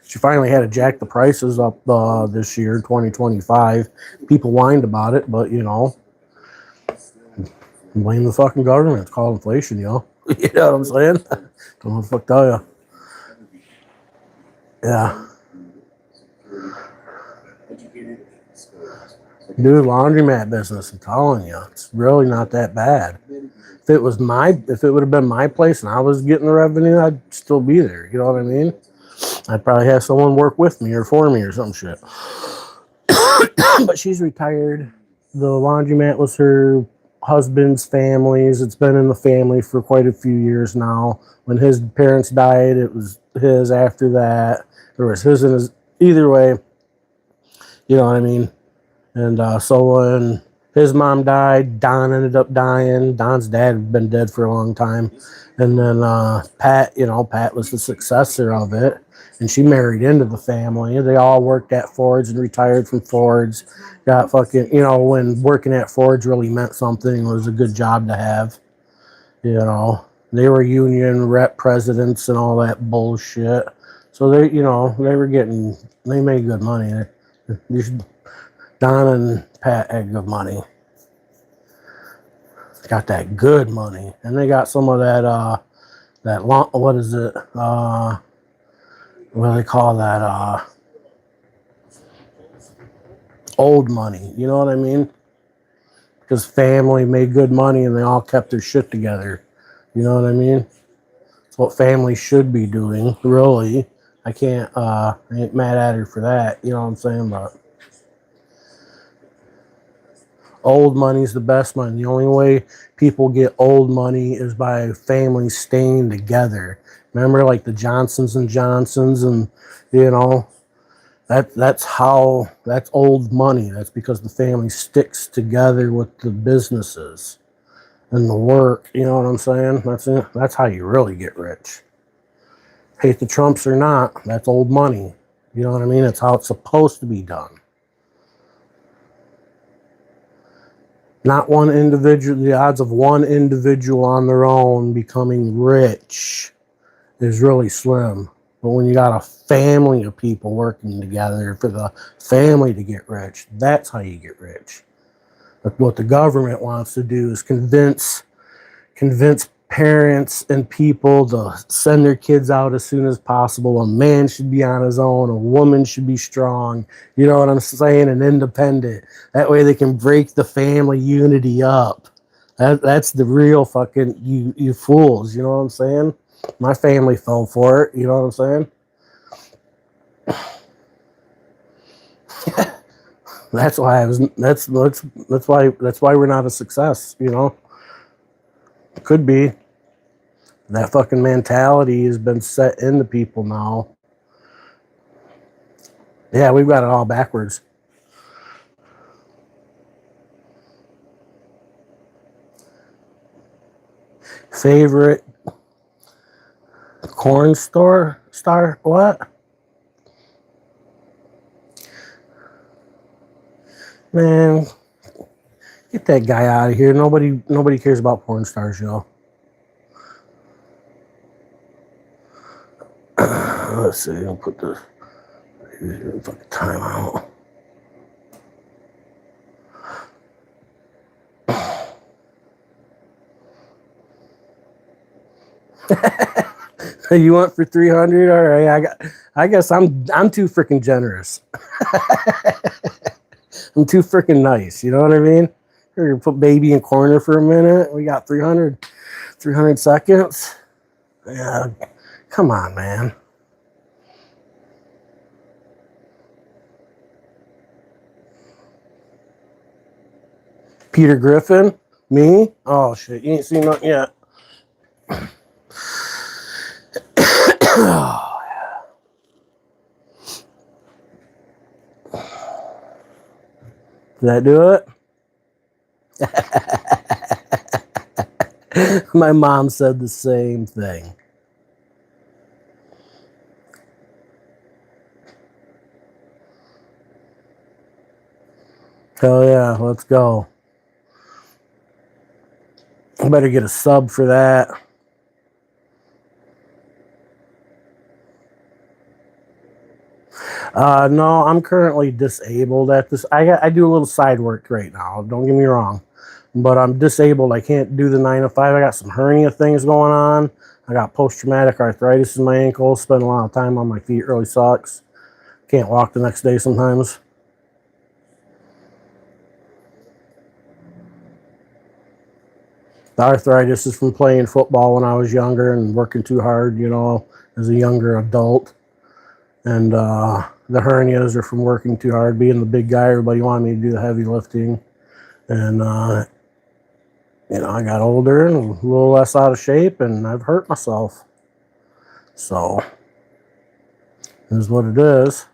She finally had to jack the prices up this year, 2025. People whined about it, but, you know, blame the fucking government. It's called inflation, you know? You know what I'm saying? Don't know what the fuck tell you. Yeah. Dude, laundromat business, I'm telling you, it's really not that bad. If it would have been my place and I was getting the revenue, I'd still be there. You know what I mean? I'd probably have someone work with me or for me or some shit. But she's retired. The laundromat was her husband's family's. It's been in the family for quite a few years now. When his parents died, it was his after that. Or it was his and his. Either way, you know what I mean? And so when his mom died, Don ended up dying. Don's dad had been dead for a long time. And then Pat, Pat was the successor of it. And she married into the family. They all worked at Ford's and retired from Ford's. Got fucking, when working at Ford's really meant something, it was a good job to have. They were union rep presidents and all that bullshit. So they made good money. Don and Pat had good money. Got that good money. And they got some of that, what is it? What do they call that? Old money. You know what I mean? Because family made good money and they all kept their shit together. You know what I mean? It's what family should be doing, really. I ain't mad at her for that. You know what I'm saying? But old money's the best money. The only way people get old money is by families staying together. Remember, like the Johnsons and Johnsons, and that's old money. That's because the family sticks together with the businesses and the work. You know what I'm saying? That's it. That's how you really get rich. Hate the Trumps or not, that's old money. You know what I mean? It's how it's supposed to be done. Not one individual. The odds of one individual on their own becoming rich is really slim. But when you got a family of people working together for the family to get rich, that's how you get rich. But what the government wants to do is convince parents and people to send their kids out as soon as possible. A man should be on his own. A woman should be strong. You know what I'm saying? And independent. That way they can break the family unity up. That's the real fucking you fools. You know what I'm saying? My family fell for it. You know what I'm saying? That's why that's why we're not a success. Could be. That fucking mentality has been set into people now. Yeah, we've got it all backwards. Favorite corn star? What? Man, get that guy out of here. Nobody cares about porn stars, yo. Let's see. I'll put this fucking time out. You want for 300? All right, I guess I'm too freaking generous. I'm too freaking nice. You know what I mean? We're gonna put baby in corner for a minute. We got 300 seconds. Yeah, come on, man. Peter Griffin? Me? Oh shit, you ain't seen nothing yet. Did that do it? My mom said the same thing. Hell yeah, let's go. I better get a sub for that. No, I'm currently disabled at this. I do a little side work right now. Don't get me wrong, but I'm disabled. I can't do the 9 to 5. I got some hernia things going on. I got post-traumatic arthritis in my ankle. Spend a lot of time on my feet. Really sucks. Can't walk the next day sometimes. The arthritis is from playing football when I was younger and working too hard, you know, as a younger adult. And the hernias are from working too hard, being the big guy. Everybody wanted me to do the heavy lifting. And, you know, I got older and a little less out of shape, and I've hurt myself. So, it is what it is.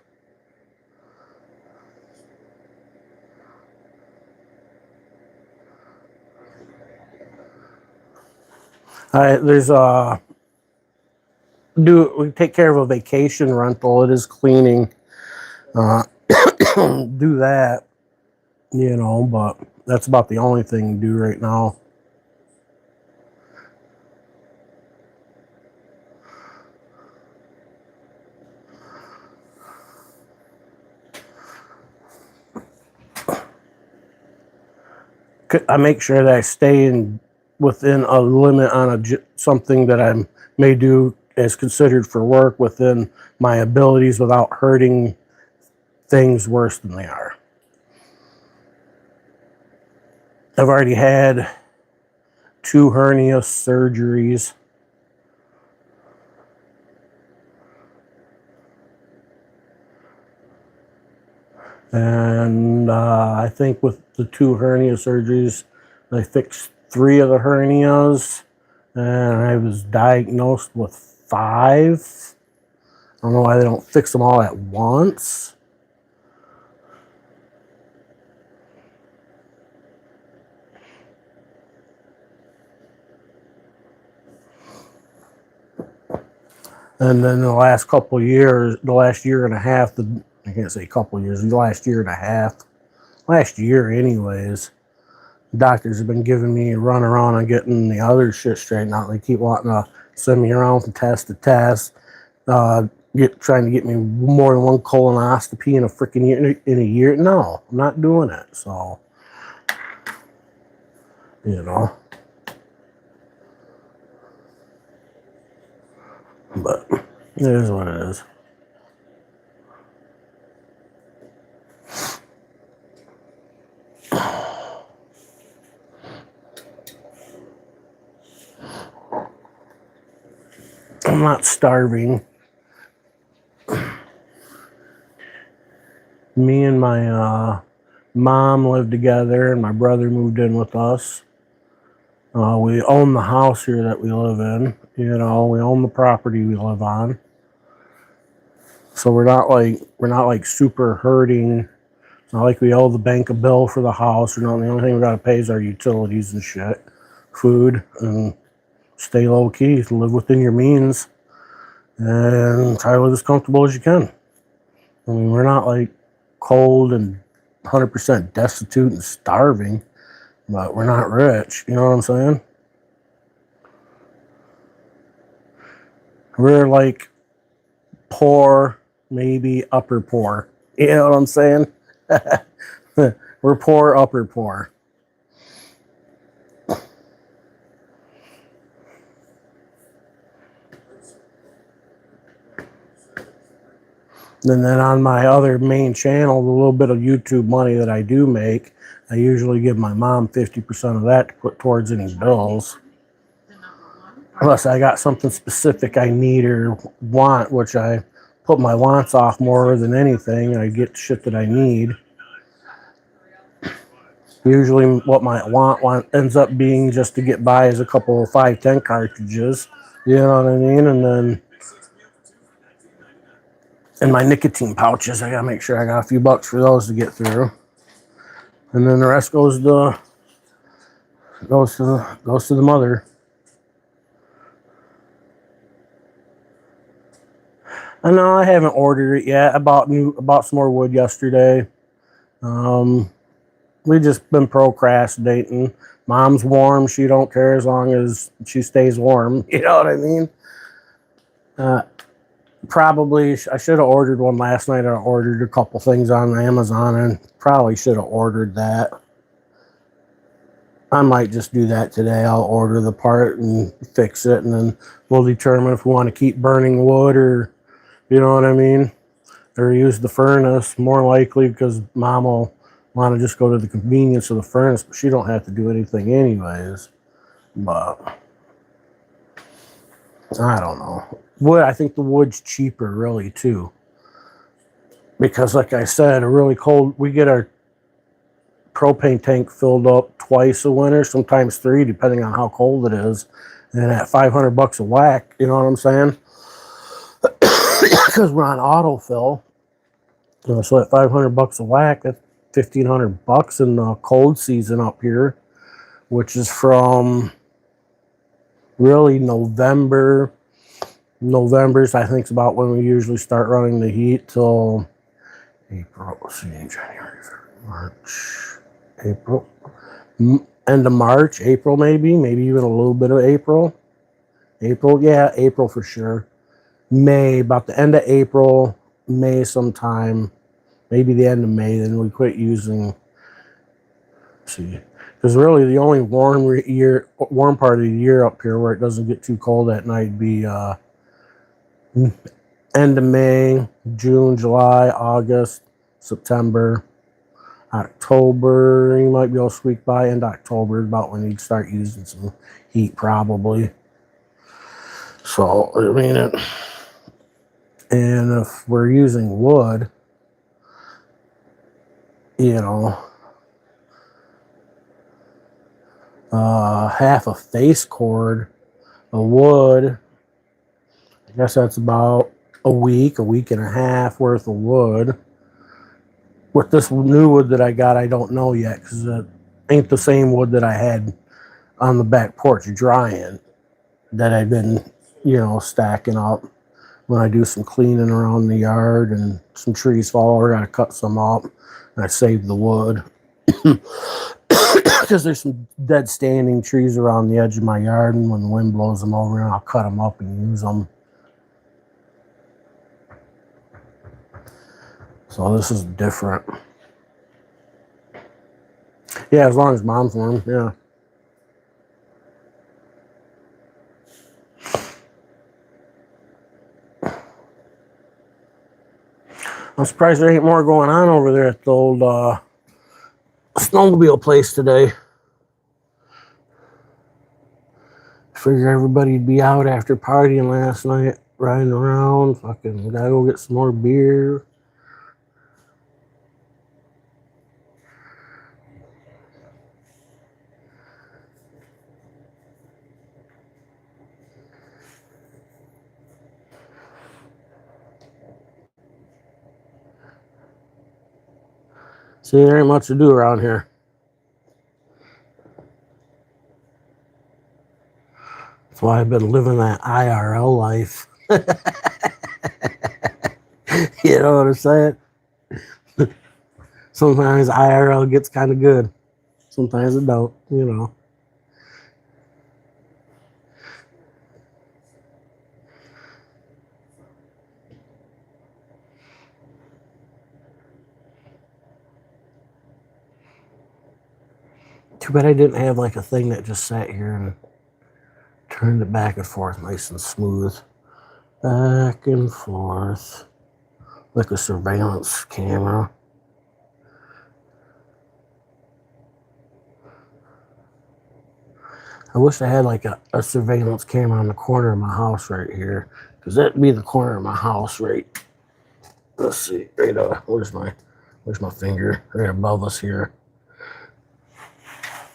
We take care of a vacation rental. It is cleaning. Do that, you know, but that's about the only thing to do right now. I make sure that I stay within a limit on something that I may do as considered for work within my abilities without hurting things worse than they are. I've already had 2 hernia surgeries. And I think with the 2 hernia surgeries, I fixed 3 of the hernias, and I was diagnosed with 5. I don't know why they don't fix them all at once. And then the last couple of years, the last year and a half, I can't say couple of years, the last year and a half, last year anyways, doctors have been giving me a run around on getting the other shit straightened out. They keep wanting to send me around from test to test, trying to get me more than one colonoscopy in a freaking year, in a year. No, I'm not doing it. So, you know, but it is what it is. I'm not starving. Me and my mom live together, and my brother moved in with us. We own the house here that we live in. You know, we own the property we live on. So we're not like super hurting. It's not like we owe the bank a bill for the house. You know, the only thing we gotta pay is our utilities and shit, food, and stay low key. Live within your means, and try to live as comfortable as you can. I mean, we're not like cold and 100% destitute and starving, but we're not rich. You know what I'm saying? We're like poor, maybe upper poor. You know what I'm saying? We're poor, upper poor. And then on my other main channel, the little bit of YouTube money that I do make, I usually give my mom 50% of that to put towards any bills. Unless I got something specific I need or want, which I put my wants off more than anything. I get shit that I need. Usually what my want ends up being just to get by is a couple of 510 cartridges. You know what I mean? And then in my nicotine pouches, I gotta make sure I got a few bucks for those to get through. And then the rest goes to the mother. I know I haven't ordered it yet. I bought some more wood yesterday. We just been procrastinating. Mom's warm. She don't care as long as she stays warm. You know what I mean? Probably I should have ordered one last night. I ordered a couple things on Amazon and probably should have ordered that. I might just do that today. I'll order the part and fix it, and then we'll determine if we want to keep burning wood or, you know what I mean, or use the furnace. More likely because Mom will want to just go to the convenience of the furnace, but she don't have to do anything anyways. But I don't know. Wood, I think the wood's cheaper really too. Because like I said, a really cold, we get our propane tank filled up twice a winter, sometimes 3, depending on how cold it is. And at $500 a whack, you know what I'm saying? Because we're on autofill. So at $500 a whack, that's $1,500 in the cold season up here, which is from really November. November's, I think, is about when we usually start running the heat till April. Let's see, January, March, April, end of March, April, maybe even a little bit of April. Yeah, April for sure. May, about the end of April, May sometime, maybe the end of May. Then we quit using. See, because really the only warm part of the year up here where it doesn't get too cold at night would be end of May, June, July, August, September, October. You might be able to squeak by. End October about when you'd start using some heat, probably. So I mean, and if we're using wood, you know, half a face cord of wood, I guess that's about a week and a half worth of wood. With this new wood that I got, I don't know yet because it ain't the same wood that I had on the back porch drying that I've been, you know, stacking up when I do some cleaning around the yard and some trees fall over. I gotta cut some up and I save the wood because there's some dead standing trees around the edge of my yard, and when the wind blows them over, I'll cut them up and use them. So this is different. Yeah, as long as Mom's warm, yeah. I'm surprised there ain't more going on over there at the old snowmobile place today. Figure everybody'd be out after partying last night, riding around. Fucking gotta go get some more beer. See, there ain't much to do around here. That's why I've been living that IRL life. You know what I'm saying? Sometimes IRL gets kind of good. Sometimes it don't, you know. Too bad I didn't have like a thing that just sat here and turned it back and forth nice and smooth. Back and forth. Like a surveillance camera. I wish I had like a surveillance camera on the corner of my house right here. Because that'd be the corner of my house right. Let's see. Right where's my finger? Right above us here.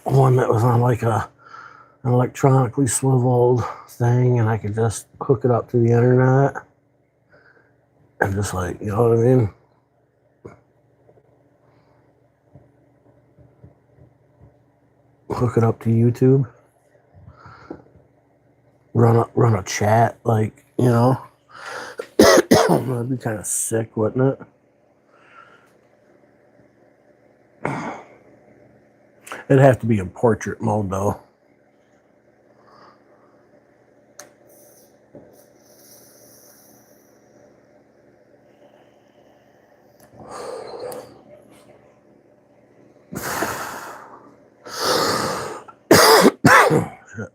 One that was on like an electronically swiveled thing, and I could just hook it up to the internet and just like, you know what I mean? Hook it up to YouTube. Run a chat, like, you know. That'd be kind of sick, wouldn't it? It'd have to be in portrait mode though. Shit.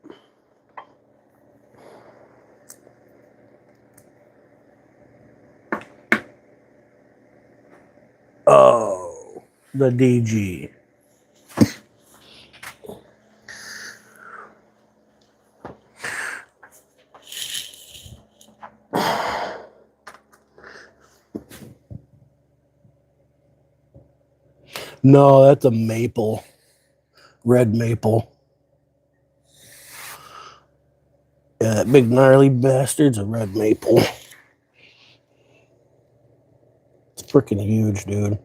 Oh, the DG. No, that's a maple. Red maple. Yeah, that big gnarly bastard's a red maple. It's freaking huge, dude.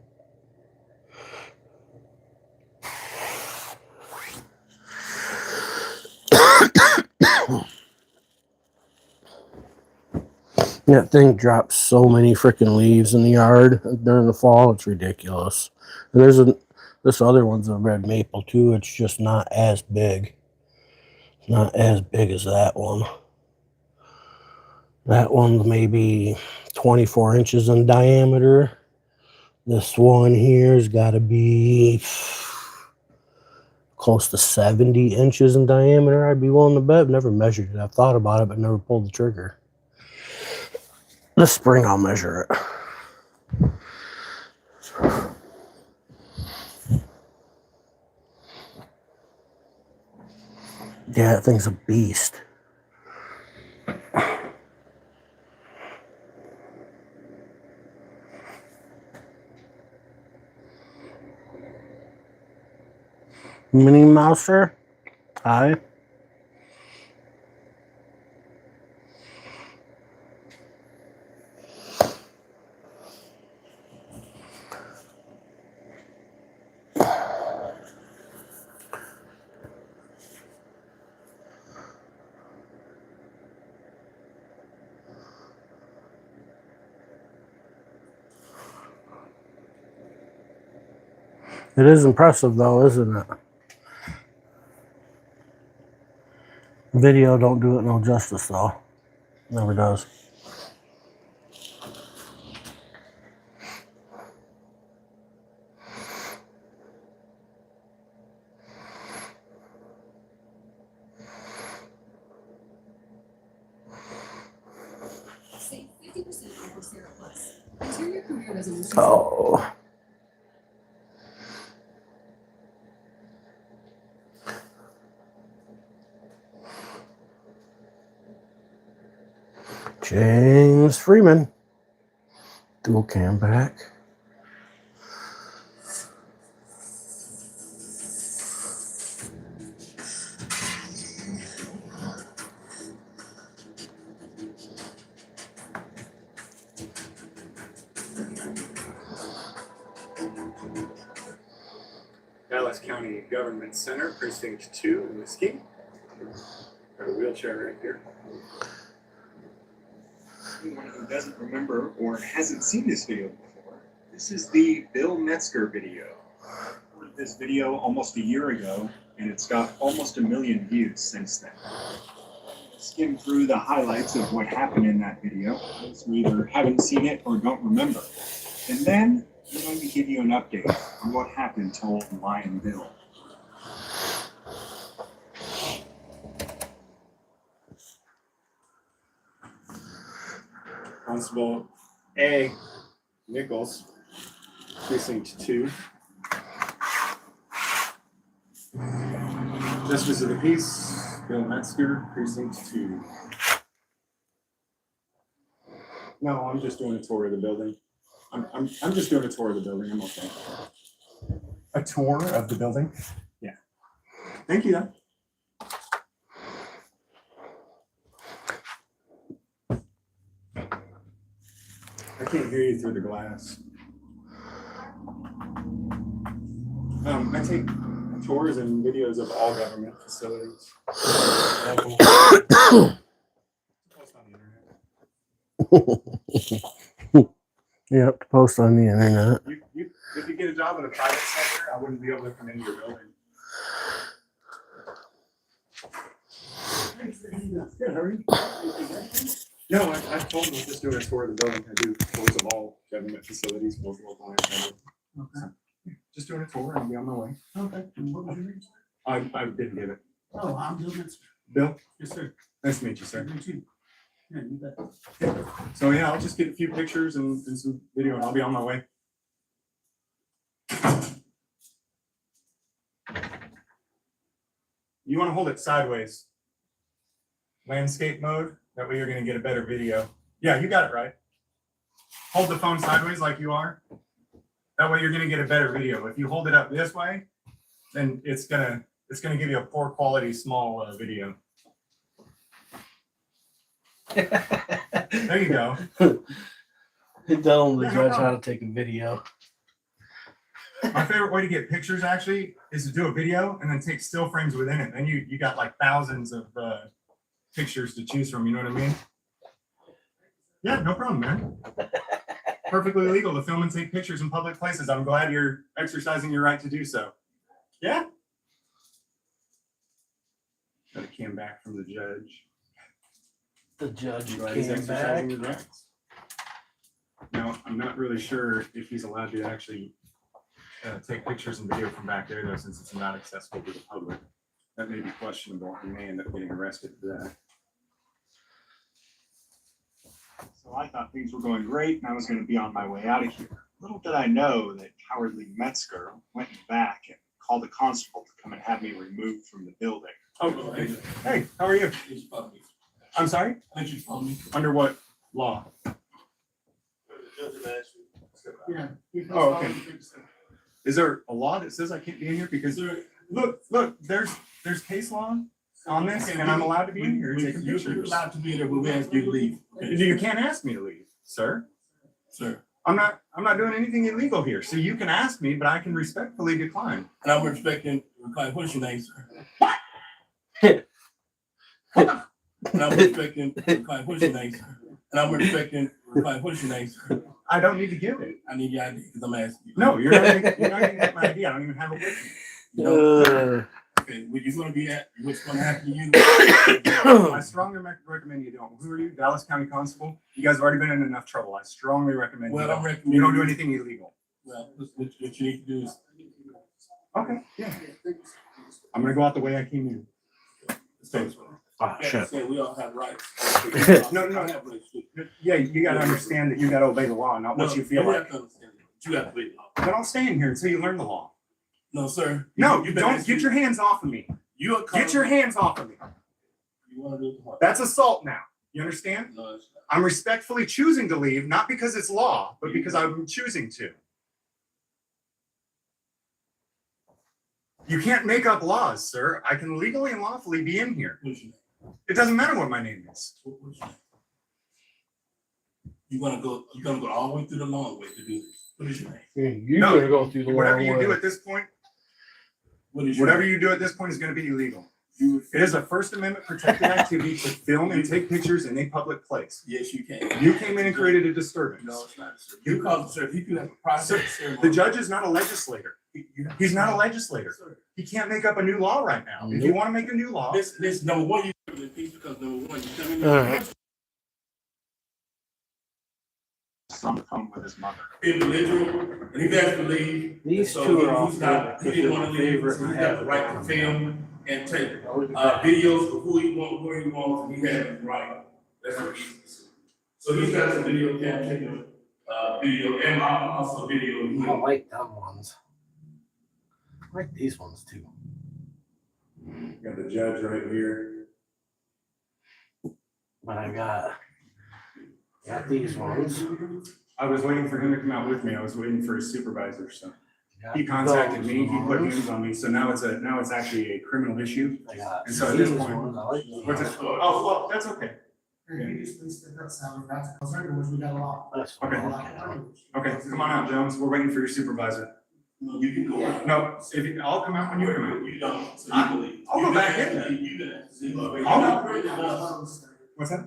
That thing drops so many freaking leaves in the yard during the fall. It's ridiculous. And this other one's a red maple too. It's just not as big. Not as big as that one. That one's maybe 24 inches in diameter. This one here's got to be close to 70 inches in diameter. I'd be willing to bet. I've never measured it. I've thought about it, but never pulled the trigger. This spring I'll measure it. Yeah, that thing's a beast. Minnie Mouser? Hi. It is impressive though, isn't it? Video don't do it no justice though. Never does. Save 50% on Coursera Plus. Interior career resolutions. Oh. James Freeman. Dual cam back. Dallas County Government Center, Precinct 2 in Mesquite. Got a wheelchair right here. Anyone who doesn't remember or hasn't seen this video before, this is the Bill Metzger video. I recorded this video almost a year ago, and it's got almost 1 million views since then. Skim through the highlights of what happened in that video, those who either haven't seen it or don't remember. And then I'm going to give you an update on what happened to old Lion Bill. Constable A. Nichols, Precinct 2. Justice of the Peace, Bill Metzger, Precinct 2. No, I'm just doing a tour of the building. I'm just doing a tour of the building. I'm okay. A tour of the building? Yeah. Thank you, though. I can't hear you through the glass. I take tours and videos of all government facilities. Local. Post on the internet. You have to post on the internet. If you get a job in the private sector, I wouldn't be able to come into your building. Good, how are you? No, I told them just doing a tour of the building. I do tours of all government facilities multiple times. Okay. Just doing a tour and I'll be on my way. Okay. And what was your name? I didn't get it. Oh, I'm Bill Metzger. Bill? Yes, sir. Nice to meet you, sir. Good to meet you. Yeah, you bet. So yeah, I'll just get a few pictures and some video and I'll be on my way. You want to hold it sideways. Landscape mode. That way you're going to get a better video. Yeah, you got it right. Hold the phone sideways like you are. That way you're going to get a better video. If you hold it up this way, then it's gonna give you a poor quality small video. There you go. Tell the judge how to take a video. My favorite way to get pictures actually is to do a video and then take still frames within it. Then you got like thousands of pictures to choose from. You know what I mean? Yeah, no problem, man. Perfectly legal to film and take pictures in public places. I'm glad you're exercising your right to do so. Yeah. Got a cam back from the judge. The judge Glad he's came exercising back. his rights. Now, I'm not really sure if he's allowed to actually take pictures and video from back there, though, since it's not accessible to the public. That may be questionable. He may end up getting arrested for that. So I thought things were going great and I was going to be on my way out of here. Little did I know that cowardly Metzger went back and called a constable to come and have me removed from the building. Oh, hey, how are you? I'm sorry? Under what law? Yeah. Oh, okay. Is there a law that says I can't be in here? Because look, there's case law on this, and I'm allowed to be in here taking You're pictures. allowed to be there, but we ask you to leave. You can't ask me to leave, sir. Sir. I'm not doing anything illegal here. So you can ask me, but I can respectfully decline. And I'm respecting, what is your name, sir? And I'm respecting, what is your name, sir? And I'm respecting, what is your name, sir? I don't need to give it. I need your ID because I'm asking you. No, you're not gonna get my ID. I don't even have it with me. You don't? Okay, where you gonna be at? What's gonna happen to you? I strongly recommend you don't. Who are you? Dallas County Constable? You guys have already been in enough trouble. I strongly recommend Well, you I'm don't. recommending. You don't do anything illegal. Well, what you need to do is. Okay, yeah. I'm gonna go out the way I came in. Oh, shit. Say we all have rights. No. I have rights too. Yeah, you gotta understand that you gotta obey the law, not what you feel you like. have to understand that. You have to obey the law. But I'll stay in here until you learn the law. No, sir. No, You don't get your hands off of me. You are Get your hands off of me. You want to do it tomorrow? That's assault now. You understand? No, it's not. I'm respectfully choosing to leave, not because it's law, but because I'm choosing to. You can't make up laws, sir. I can legally and lawfully be in here. What's your name? It doesn't matter what my name is. What's your name? You're gonna go all the way through the long way to do this. What is your name? You're No, gonna go through the Whatever long you way. do at this point, What is your whatever name? you do at this point is going to be illegal. You It is a First Amendment protected activity to film and take pictures in a public place. Yes, you can. You came in and created a disturbance. No, it's not, sir. You call, sir, if you can have a process ceremony. The judge is not a legislator. He's not a legislator. Sir, He can't make up a new law right now. If you want to make a new law, this number one, you come in peace because number one, you come in. Alright. Son come with his mother. Individual, and he has to leave. These So two he- are off he's not- He didn't want to leave, so he has the right to film and take videos of who he wants, where he wants, and he has the right. That's what he's. So he's got some video cam taking video and also video. I don't like them ones. I like these ones too. got the judge right here. But I got these ones. I was waiting for him to come out with me. I was waiting for his supervisor, so Got he contacted those me. He put ones. hands on me, so now it's actually a criminal issue. I got And so at this these point- ones. I like these What's it? ones. Oh, well, that's okay. That's Okay. what I like. Okay, come on out, Jones. We're waiting for your supervisor. No, you can go out. No, I'll come out when you come out. You don't, so you can leave. I'll go back in there. You can. See, look, you're I'll not go- pretty enough. What's that?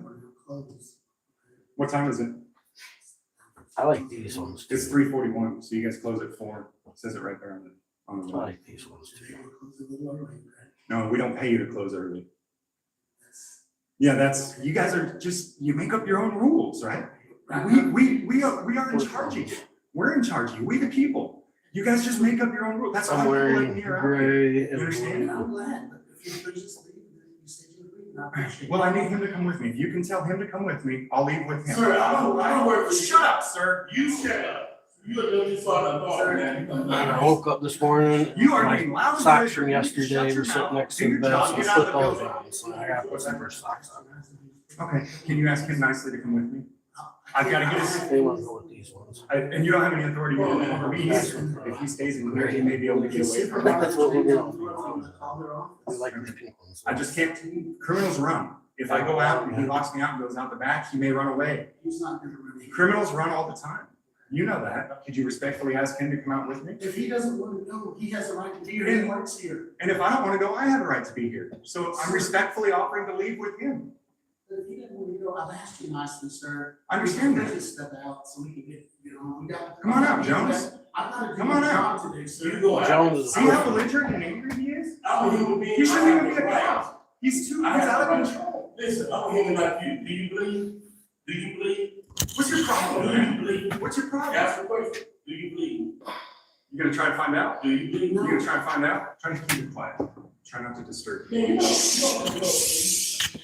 What time is it? I like these ones too. It's 3:41, so you guys close at 4. It says it right there on the I wall. like these ones too. No, we don't pay you to close early. Yeah, that's, you guys are just, you make up your own rules, right? We are in charge of you. We're in charge of you. We the people. You guys just make up your own rules. That's why I'm people like wearing me are out gray here. You and understand? I'm glad, but if you're just leaving, you said you agreed, and I appreciate it. Well, I need him to come with me. If you can tell him to come with me, I'll leave with him. Sir, I don't work for you. Shut up, sir. You shut up. You are doing this on the bar, man. I woke up this morning. You are My being loud. socks from yesterday were sitting next to the bed, so I put those on. So I got to put some fresh socks on. Okay, can you ask him nicely to come with me? I've got to get his. They want to go with these ones. And you don't have any authority over me. If he stays in here, he may be able to get away from That's what we're it. doing. We like these pink ones. I just can't, criminals run. If I go out and he locks me out and goes out the back, he may run away. He's not gonna remain. Criminals run all the time. You know that. Could you respectfully ask him to come out with me? If he doesn't want to go, he has the right to be here, he works here. And if I don't want to go, I have a right to be here. So I'm respectfully offering to leave with him. But if he doesn't want to go, I've asked you nicely, sir. I understand We that. can just step out so we can get, we got. Come on out, Jones. I've got to do Come on my out. job today, sir. You go out. Jones is See how belligerent and angry he is? I'm a human being. He shouldn't even be a Right. cop. He's I have out a of right. control. Listen, I'm a human like you. Do you believe? Do you believe? What's your problem, Do you man? believe? What's your problem? Ask the question. Do you believe? You gonna try to find out? Do you believe? You gonna try to find out? Try to keep it quiet. Try not to disturb Man, me. you know, in the name of Jesus,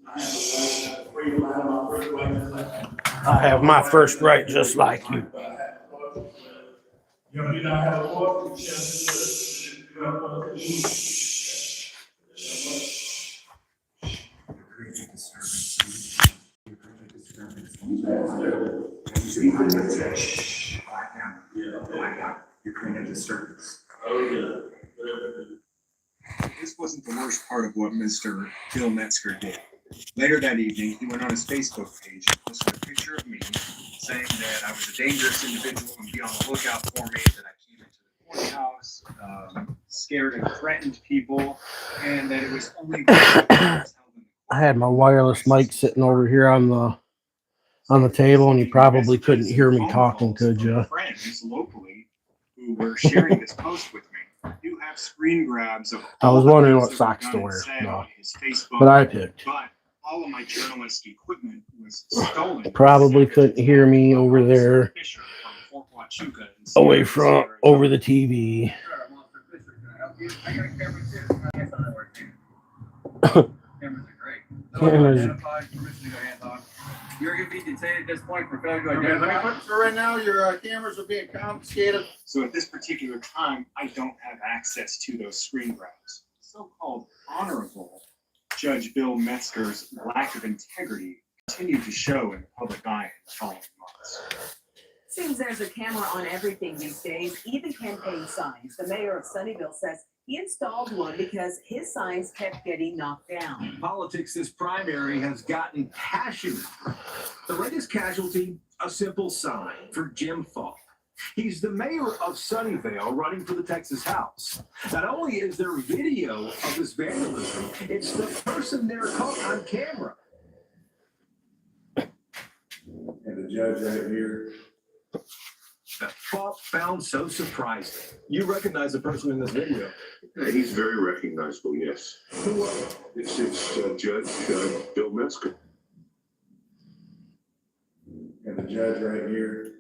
I have a freedom. I have my first right just like you. I have my first right just like you. You do not have a voice. You have a Create disturbance. You create disturbance. Quiet down. Quiet down. You create a disturbance. Oh, This wasn't the worst part of what Mr. Bill Metzger did. Later that evening, he went on his Facebook page and posted a picture of me saying that I was a dangerous individual and be on the lookout for me, that I came into the courthouse, scared and threatened people, and that it was only I had my wireless mic sitting over here on the table, and you probably couldn't hear me talking, could you? Friends locally who were sharing this post with me. You have screen grabs of. I was all the wondering things what that were socks done to and wear. said No. on his Facebook, But I picked. but all of my journalist equipment was stolen. Probably couldn't hear me over there, Fisher from Fort Huachuca in away Sierra from Leone. over the TV. Cameras. You're going to be detained at this point for failure to Okay, let me identify. put, for right now, your cameras are being confiscated. So at this particular time, I don't have access to those screen grabs. So-called honorable Judge Bill Metzger's lack of integrity continued to show in the public eye in the following months. Seems there's a camera on everything these days, even campaign signs. The mayor of Sunnyvale says he installed one because his signs kept getting knocked down. Politics this primary has gotten passionate. The latest casualty, a simple sign for Jim Falk. He's the mayor of Sunnyvale running for the Texas House. Not only is there video of this vandalism, it's the person there caught on camera. And the judge right here. That Falk found so surprising. You recognize the person in this video. He's very recognizable, yes. It's Judge Bill Metzger. And the judge right here.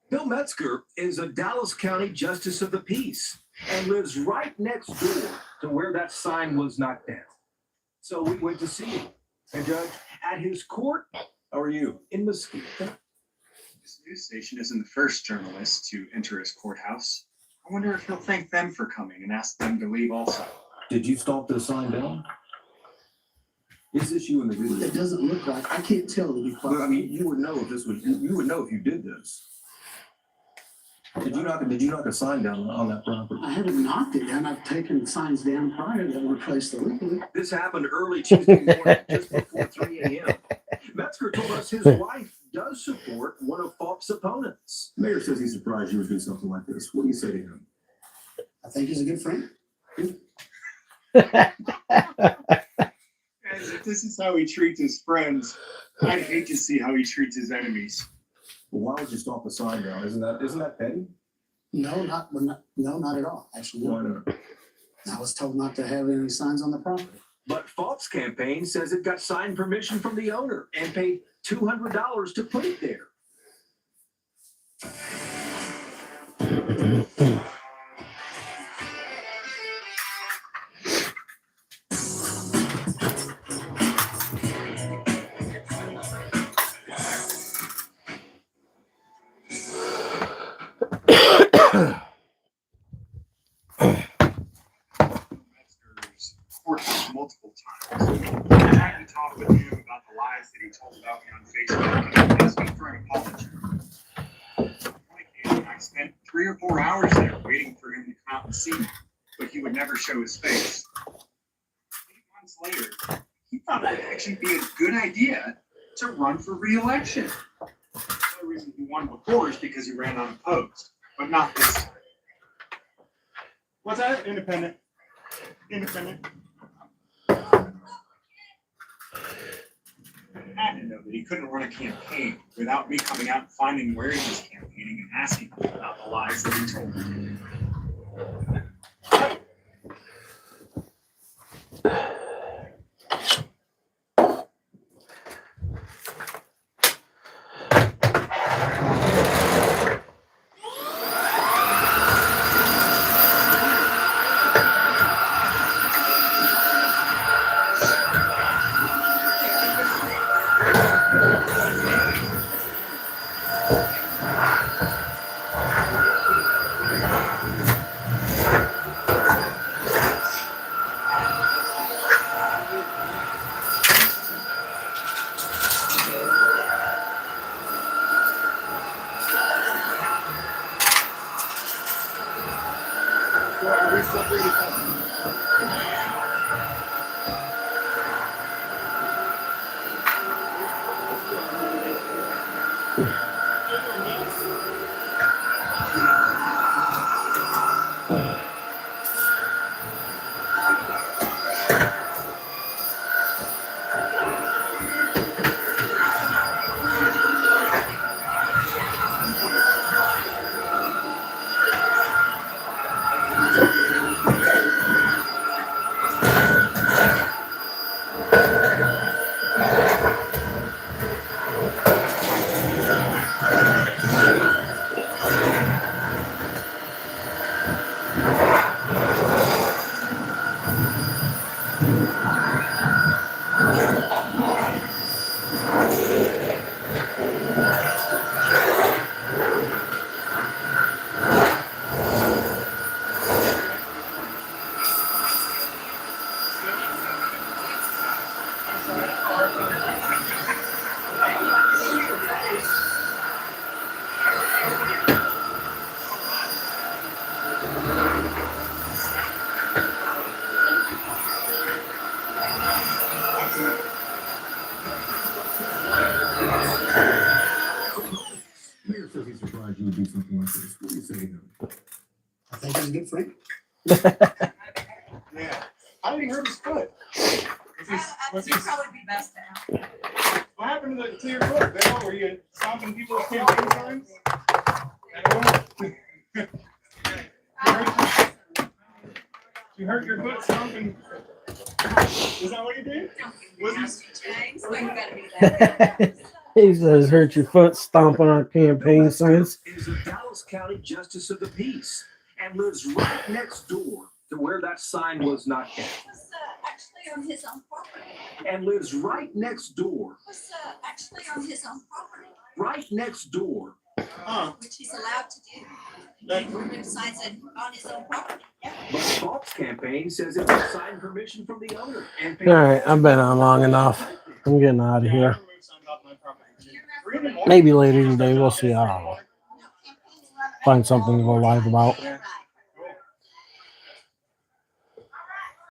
Bill Metzger is a Dallas County Justice of the Peace and lives right next door to where that sign was knocked down. So we went to see him. And Judge, at his court, how are you? In Mesquite. This news station isn't the first journalist to enter his courthouse. I wonder if he'll thank them for coming and ask them to leave also. Did you stomp the sign down? Is this you in the video? It doesn't look like, I can't tell to be quite. Well, I mean, you would know if this was, you would know if you did this. Did you knock a sign down on that property? I haven't knocked it down. I've taken signs down prior that were placed illegally. This happened early Tuesday morning, just before 3 a.m. Metzger told us his wife does support one of Falk's opponents. Mayor says he's surprised you would do something like this. What do you say to him? I think he's a good friend. And if this is how he treats his friends, I'd hate to see how he treats his enemies. Well, why would you stomp a sign down? Isn't that petty? No, not at all. Actually, Why no. not? I was told not to have any signs on the property. But Falk's campaign says it got signed permission from the owner and paid $200 to put it there. Metzger's court multiple times. I tried to talk with him about the lies that he told about me on Facebook and asking for an apology. I spent 3 or 4 hours there waiting for him to come out and see me, but he would never show his face. 8 months later, he thought it would actually be a good idea to run for re-election. The only reason he won before is because he ran unopposed, but not this time. What's that? Independent. Independent. I had to know that he couldn't run a campaign without me coming out and finding where he was campaigning and asking him about the lies that he told me. Mayor says he's surprised you would do something like this. What do you say to him? I think he's a good friend. Yeah. How did he hurt his foot? It'd probably be best to ask. What happened to your foot, Bill? Were you stomping people's campaign signs? You hurt your foot stomping? Is that what you did? Was he? James, but you gotta be that. He says, hurt your foot stomping on campaign signs. Is a Dallas County Justice of the Peace and lives right next door to where that sign was knocked down. Was actually on his own property. And lives right next door, Was actually on his own property, right next door. which he's allowed to do. He remove signs on his own property. Yeah. But Falk's campaign says it was signed permission from the owner. And All right, I've been on long enough. I'm getting out of here. Maybe later today, we'll see. I don't know. Find something to go live about.